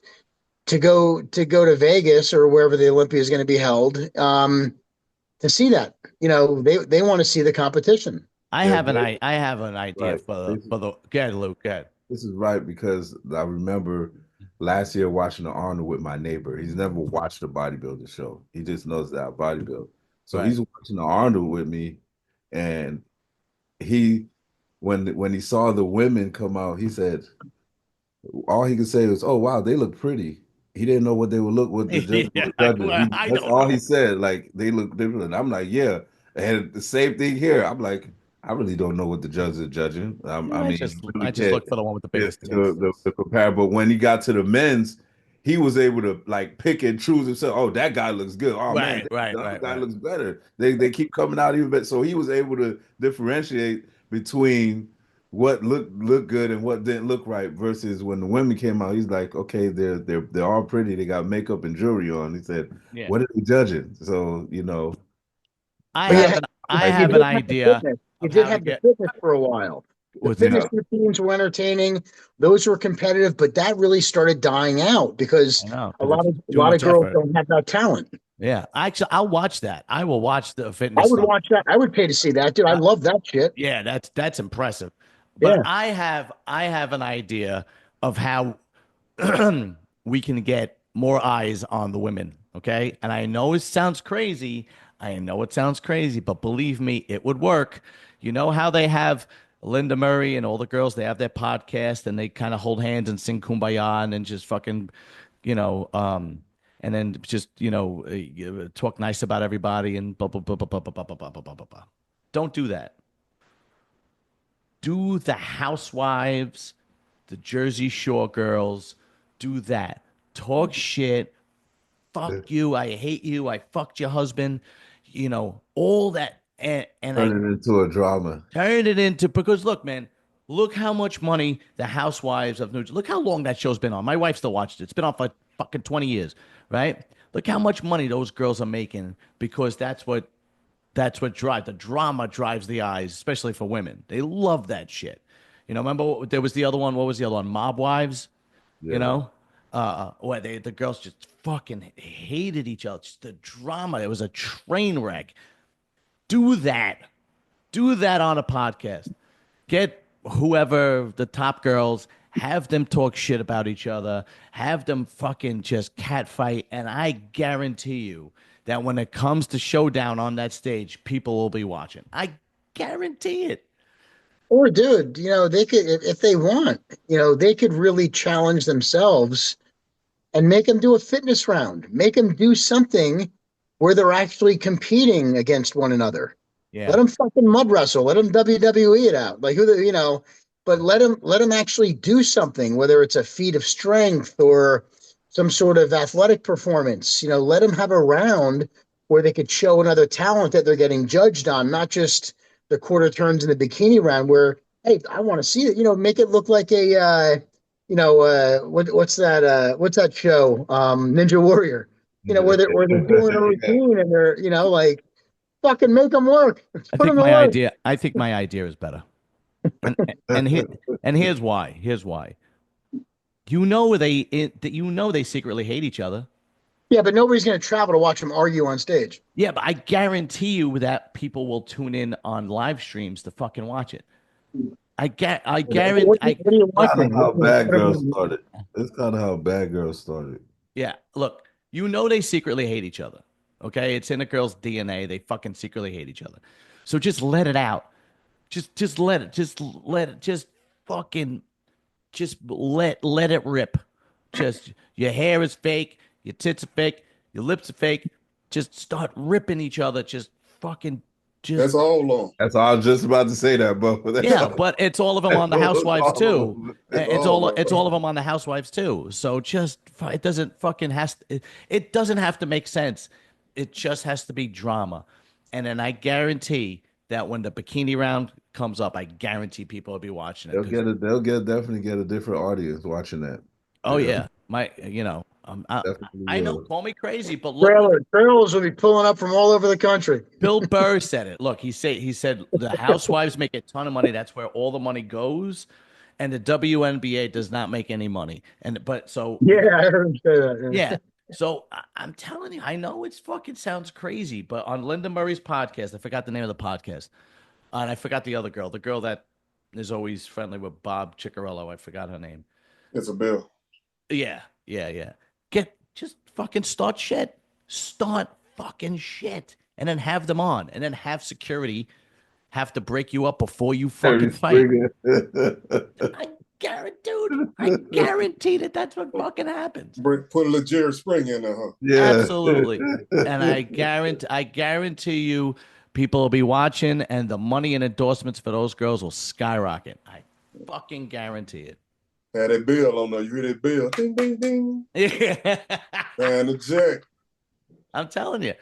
to go to Vegas or wherever the Olympia is going to be held to see that. You know, they want to see the competition. I have an idea Right. for the go ahead, Luke. Go ahead. This is right because I remember last year watching the Arnold with my neighbor. He's never watched a bodybuilding show. He just knows that I bodybuild. So Right. he's watching the Arnold with me, and he when he saw the women come out, he said all he could say was, "Oh wow, they look pretty." He didn't know what they would look what the judges Yeah, were judging. I That's don't all he know. said. Like they look different. I'm like, yeah. And the same thing here. I'm like, I really don't know what the judges are judging. I mean, you really I just can't look for the one with the the, biggest tits. the compare. But when he got to the men's, he was able to like pick and choose himself. Oh, that guy looks good. Oh man, the other guy looks better. They keep coming out even better. So he was able to differentiate between what looked good and what didn't look right versus when the women came out, he's like, okay, they're all pretty. They got makeup and jewelry on. He said, Yeah. what are they judging? So, you know. I have an idea. You did have the fitness for a while. The fitness routines were entertaining; those were competitive, but that really started dying out because a lot of girls don't have that talent. Yeah, actually, I'll watch that. I will watch the fitness. I would watch that. I would pay to see that, dude. I love that shit. Yeah, that's impressive. But yeah. I have an idea of how we can get more eyes on the women. Okay, and I know it sounds crazy. But believe me, it would work. You know how they have Linda Murray and all the girls, they have their podcast and they kind of hold hands and sing Kumbaya and just fucking, you know, and then just, you know, talk nice about everybody and blah, blah, blah, blah, blah, blah, blah, blah, blah, blah, blah. Don't do that. Do the housewives, the Jersey Shore girls, do that. Talk shit. Fuck you. I hate you. I fucked your husband. You know, all that. And turn it into a drama. Turn it into, because look, man, look how much money the Housewives of New Jersey, look how long that show's been on. My wife still watches it. It's been on for fucking 20 years, right? Look how much money those girls are making because that's what drives, the drama drives the eyes, especially for women. They love that shit. You know, remember there was the other one, what was the other one? Mob Wives, you know? Where the girls just fucking hated each other. Just the drama. It was a train wreck. Do that. Do that on a podcast. Get whoever the top girls, have them talk shit about each other, have them fucking just catfight, and I guarantee you that when it comes to showdown on that stage, people will be watching. I guarantee it. Or, dude, you know, they could, if they want, you know, they could really challenge themselves and make them do a fitness round. Make them do something where they're actually competing against one another. Yeah. Let them fucking mud wrestle. Let them WWE it out. Like you know, but let them actually do something, whether it's a feat of strength or some sort of athletic performance. You know, let them have a round where they could show another talent that they're getting judged on, not just the quarter turns in the bikini round where, hey, I want to see it. You know, make it look like a, you know, what's that show? Ninja Warrior. You know, where they're doing a routine and they're, you know, like, fucking make them work. I think my idea is better. And here's why. You know they secretly hate each other. Yeah, but nobody's going to travel to watch them argue on stage. Yeah, but I guarantee you that people will tune in on live streams to fucking watch it. I guarantee. What are you watching? How Bad Girls started. It's kind of how Bad Girls started. Yeah, look, you know they secretly hate each other. Okay, it's in a girl's DNA. They fucking secretly hate each other. So just let it out. Just let it rip. Just your hair is fake. Your tits are fake. Your lips are fake. Just start ripping each other. Just fucking. That's all long. That's all I was just about to say that, bro. But it's all of them on the Housewives too. It's all of them on the Housewives too. So just it doesn't have to make sense. It just has to be drama. And then I guarantee that when the bikini round comes up, I guarantee people will be watching it. They'll definitely get a different audience watching that. Oh yeah. I know, call me crazy, but look, trailers will be pulling up from all over the country. Bill Burr said it. Look, he said the Housewives make a ton of money. That's where all the money goes. and the WNBA does not make any money. Yeah, I heard him say that. Yeah. So I'm telling you, I know it's fucking sounds crazy, but on Linda Murray's podcast, I forgot the name of the podcast, and I forgot the girl that is always friendly with Bob Ciccarello. I forgot her name. Isabel. Yeah. Just fucking start fucking shit, and then have them on, and then have security have to break you up before you fucking fight. I guarantee that's what fucking happens. Put a little Jerry Springer in there, huh? Yeah. Absolutely. And I guarantee you people will be watching and the money and endorsements for those girls will skyrocket. I fucking guarantee it. Had that bell on there. You hear that bell? Ding, ding, ding. Yeah. And the jack. I'm telling you.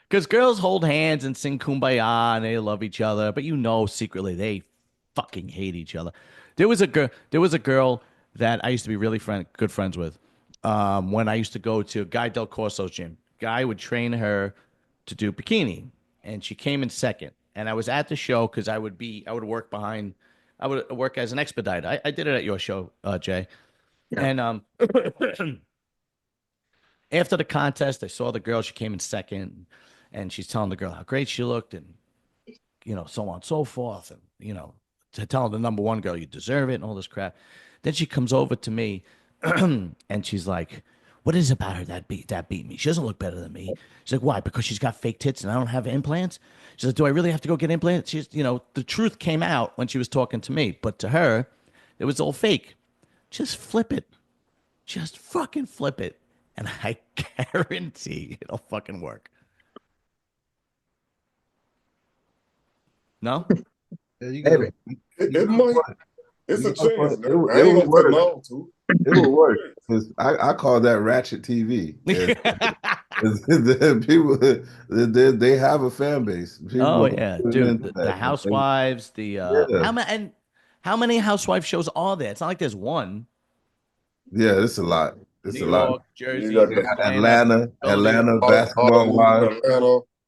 Because girls hold hands and sing Kumbaya and they love each other, but secretly they fucking hate each other. There was a girl that I used to be really good friends with. When I used to go to Guy Del Corso's gym. Guy would train her to do bikini, and she came in second. And I was at the show because I would work as an expediter. I did it at your show, Jay. Yeah. And after the contest, I saw the girl. She came in second, and she's telling the girl how great she looked, and so on and so forth, and to tell the number one girl you deserve it and all this crap. Then she comes over to me, and she's like, "What is it about her that beat me? She doesn't look better than me." She's like, "Why? Because she's got fake tits and I don't have implants?" She's like, "Do I really have to go get implants?" She's, the truth came out when she was talking to me, but to her, it was all fake. Just flip it. Just fucking flip it. And I guarantee it'll fucking work. No? Yeah, it might. It's a chance. It will work. It will work. I call that ratchet TV. People, they have a fan base. People dude, the housewives, how many housewife shows are there? It's not like there's one. Yeah, it's a lot. It's New a lot. York, Jersey, Atlanta,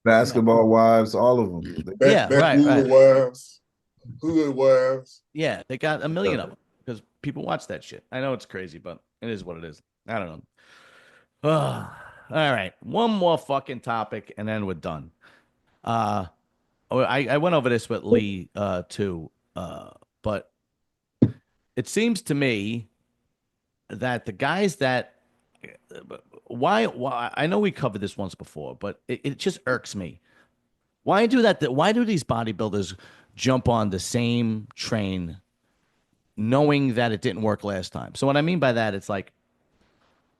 basketball wives, all of them. Right. Wives, hood wives. Yeah, they got a million of them because people watch that shit. I know it's crazy, but it is what it is. I don't know. All right, one more fucking topic, and then we're done. I went over this with Lee too, but it seems to me that the guys that why I know we covered this once before, but it just irks me. Why do that? Why do these bodybuilders jump on the same train knowing that it didn't work last time? So what I mean by that, it's like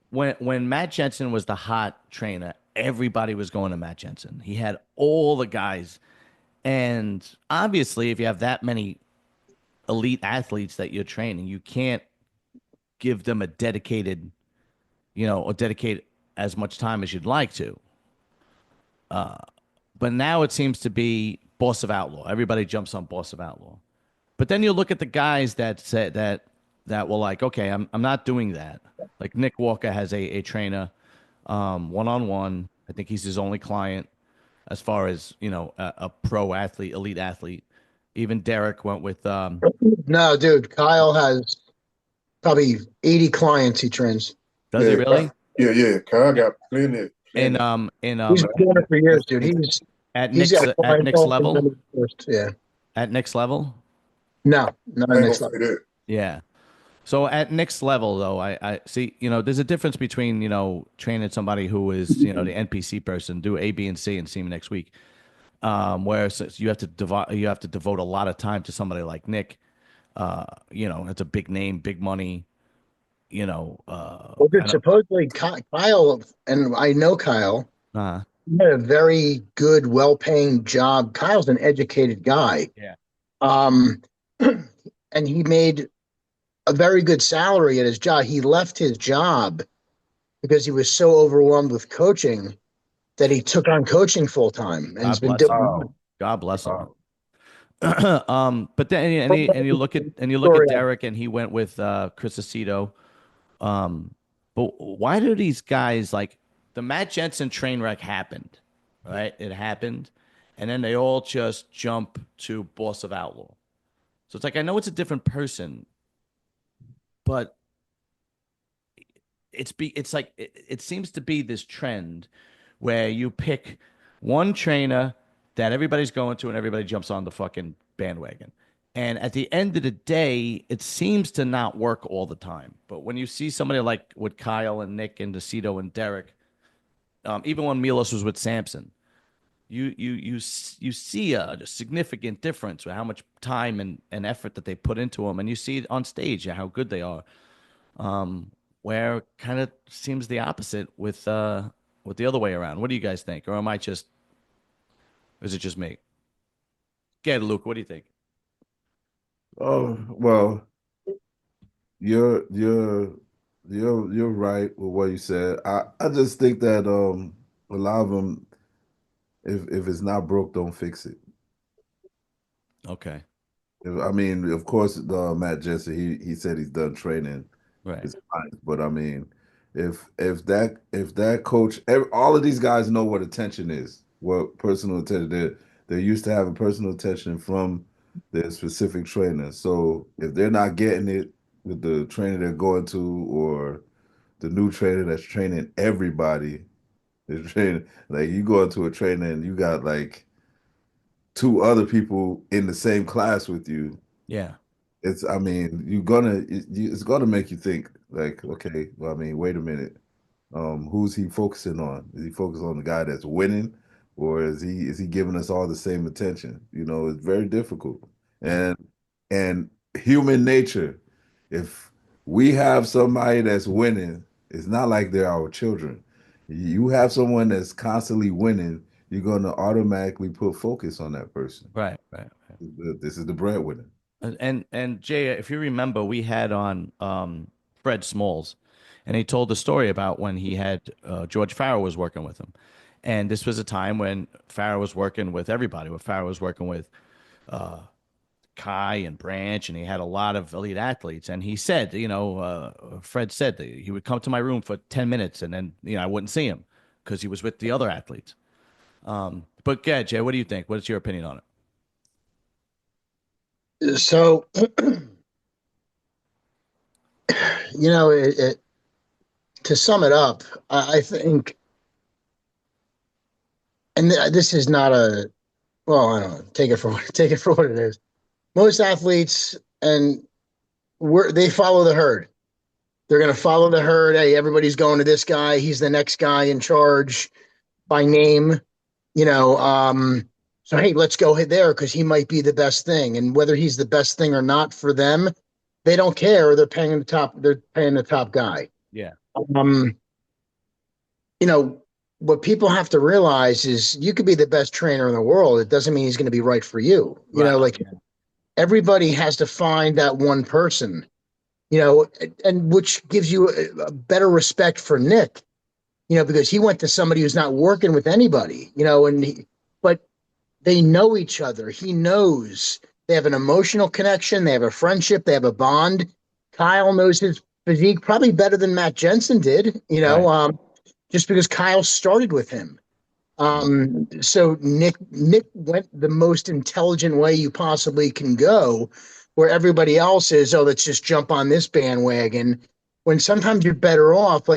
when Matt Jensen was the hot trainer, everybody was going to Matt Jensen. He had all the guys. And obviously, if you have that many elite athletes that you're training, you can't give them a dedicated, or dedicate as much time as you'd like to. But now it seems to be Boss of Outlaw. Everybody jumps on Boss of Outlaw. But then you look at the guys that said that were like, okay, I'm not doing that. Like Nick Walker has a trainer, one-on-one. I think he's his only client as far as, a pro athlete, elite athlete. Even Derek went with No, dude, Kyle has probably 80 clients he trains. Does he really? Yeah. Kyle got plenty. He's been doing it for years, dude. He's at Nick's level. Yeah. At Nick's level? No, not at Nick's level. Yeah. So at Nick's level, though, I see, there's a difference between, training somebody who is, the NPC person, do A, B, and C and see him next week. Whereas you have to devote a lot of time to somebody like Nick. It's a big name, big money. Well, dude, supposedly Kyle, and I know Kyle, he had a very good, well-paying job. Kyle's an educated guy. Yeah. And he made a very good salary at his job. He left his job because he was so overwhelmed with coaching that he took on coaching full time, and he's been doing. God bless him. But then and you look at Derek, and he went with Chris Aceto. But why do these guys, like the Matt Jensen train wreck happened, right? It happened, and then they all just jump to Boss of Outlaw. So it's like, I know it's a different person, but it's like it seems to be this trend where you pick one trainer that everybody's going to and everybody jumps on the fucking bandwagon. And at the end of the day, it seems to not work all the time. But when you see somebody like with Kyle and Nick and DeCito and Derek, even when Milos was with Samson, you see a significant difference with how much time and effort that they put into them, and you see it on stage how good they are. Where kind of seems the opposite with the other way around. What do you guys think, or is it just me? Get Luke. What do you think? Oh well, you're right with what you said. I just think that a lot of them, if it's not broke, don't fix it. Okay. I mean, of course, Matt Jensen, he said he's done training. Right. It's fine, but I mean, if that coach, all of these guys know what attention is, what personal attention. They're used to having personal attention from their specific trainer. So if they're not getting it with the trainer they're going to, or the new trainer that's training everybody, is training like you go into a trainer and you got like two other people in the same class with you. Yeah. I mean, it's gonna make you think like, okay, well, I mean, wait a minute. Who's he focusing on? Is he focused on the guy that's winning, or is he giving us all the same attention? It's very difficult. Yeah. And human nature, if we have somebody that's winning, it's not like they're our children. You have someone that's constantly winning, you're gonna automatically put focus on that person. Right. Right. This is the breadwinner. And Jay, if you remember, we had on Fred Smalls, and he told the story about when he had George Farrow was working with him, and this was a time when Farrow was working with everybody. When Farrow was working with Kai and Branch, and he had a lot of elite athletes. And he said, Fred said that he would come to my room for 10 minutes, and then I wouldn't see him because he was with the other athletes. But yeah, Jay, what do you think? What's your opinion on it? So, to sum it up, I think, and this is not well, I don't know, take it for what it is. Most athletes, and they follow the herd. They're going to follow the herd. Hey, everybody's going to this guy. He's the next guy in charge by name. So, hey, let's go there because he might be the best thing. And whether he's the best thing or not for them, they don't care. They're paying the top. They're paying the top guy. Yeah. What people have to realize is you could be the best trainer in the world. It doesn't mean he's going to be right for you. Everybody has to find that one person, and which gives you a better respect for Nick, because he went to somebody who's not working with anybody, but they know each other. He knows they have an emotional connection. They have a friendship. They have a bond. Kyle knows his physique probably better than Matt Jensen did, right. Just because Kyle started with him. So Nick went the most intelligent way you possibly can go, where everybody else is, oh, let's just jump on this bandwagon, when sometimes you're better off,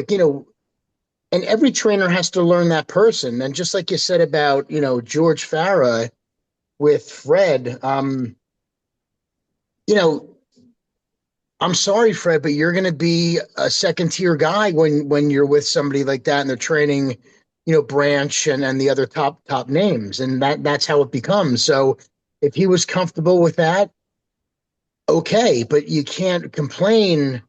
and every trainer has to learn that person. And just like you said about, George Farah with Fred, I'm sorry, Fred, but you're going to be a second tier guy when you're with somebody like that and they're training, Branch and the other top names. And that's how it becomes. So if he was comfortable with that, okay, but you can't complain,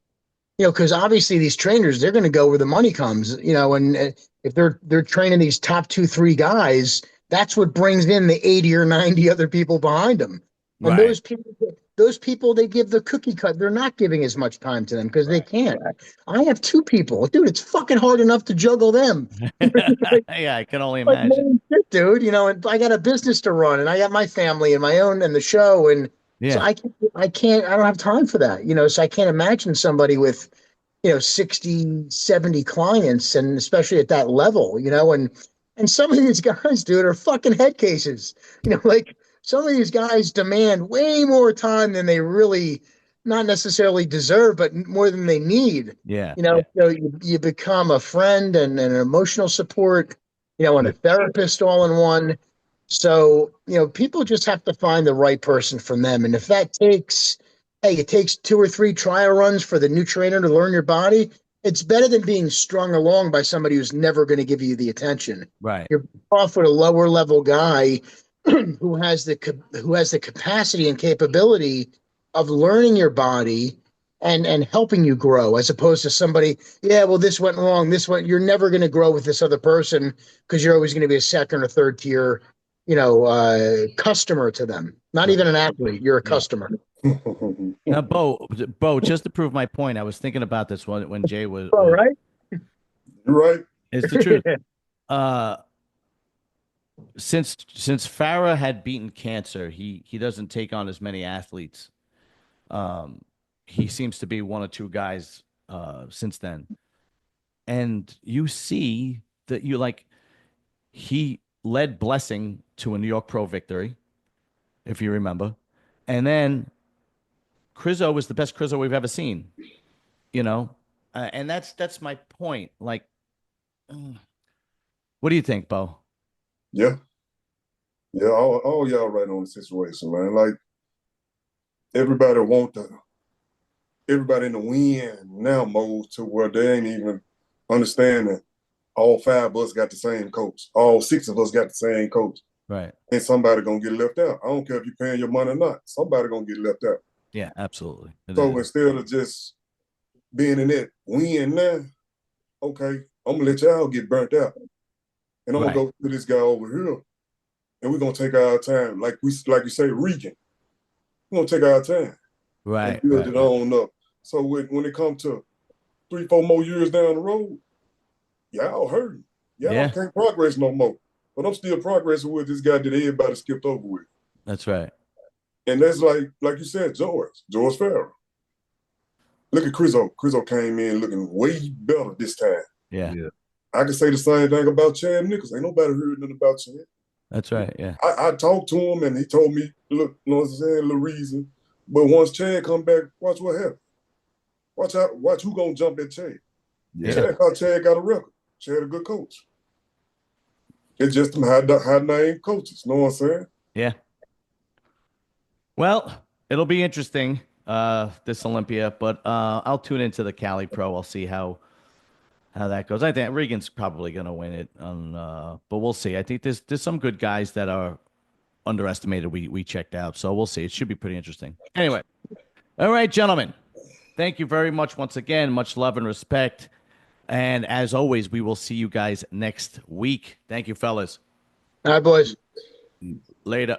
because obviously these trainers, they're going to go where the money comes, and if they're training these top 2-3 guys, that's what brings in the 80 or 90 other people behind them. And right. those people, they give the cookie cut. They're not giving as much time to them because they can't. I have 2 people. Dude, it's fucking hard enough to juggle them. Yeah, I can only imagine. Shit, dude, and I got a business to run, and I got my family and my own and the show. And so I don't have time for that, so I can't imagine somebody with, 60, 70 clients, and especially at that level, and some of these guys, dude, are fucking head cases, some of these guys demand way more time than they really not necessarily deserve, but more than they need. Yeah. You know, so you become a friend and an emotional support, you know, and a therapist all in one. So, you know, people just have to find the right person from them. And if that takes, hey, it takes 2 or 3 trial runs for the new trainer to learn your body, it's better than being strung along by somebody who's never going to give you the attention. Right. You're off with a lower level guy who has the capacity and capability of learning your body and helping you grow, as opposed to somebody, yeah, well, this went wrong, this went. You're never going to grow with this other person because you're always going to be a second or third tier, you know, customer to them. Not even an athlete, you're a customer. Now, Bo, just to prove my point, I was thinking about this when Jay was. All right. You're right. It's the truth. Since Farah had beaten cancer, he doesn't take on as many athletes. He seems to be 1 or 2 guys since then, and you see that he led Blessing to a New York Pro victory, if you remember, and then Crizzo was the best Crizzo we've ever seen, you know, and that's my point. Like, what do you think, Bo? Yeah. Yeah, all y'all right on the situation, man. Like, everybody in the win now mode to where they ain't even understanding all 5 of us got the same coach. All 6 of us got the same coach. Right. And somebody gonna get left out. I don't care if you're paying your money or not. Somebody gonna get left out. Yeah, absolutely. So instead of just being in that win now, okay, I'm gonna let y'all get burnt out. And I'm gonna go to this guy over here. And we're gonna take our time. Like you say, Regan. We're gonna take our time. Right. And build it on up. So when it comes to 3, 4 more years down the road, y'all hurting. Y'all can't progress no more. But I'm still progressing with this guy that everybody skipped over with. That's right. And that's like you said, George Farrell. Look at Crizzo. Crizzo came in looking way better this time. Yeah. I can say the same thing about Chad Nichols. Ain't nobody heard nothing about Chad. That's right. Yeah. I talked to him and he told me, look, you know what I'm saying, the reason. But once Chad come back, watch what happens. Watch who gonna jump at Chad. Yeah. Chad got a record. Chad a good coach. It's just them high name coaches. Know what I'm saying? Yeah. Well, it'll be interesting, this Olympia, but I'll tune into the Cali Pro. I'll see how that goes. I think Regan's probably going to win it, but we'll see. I think there's some good guys that are underestimated. We checked out, so we'll see. It should be pretty interesting. Anyway, all right, gentlemen. Thank you very much once again. Much love and respect. And as always, we will see you guys next week. Thank you, fellas. All right, boys. Later.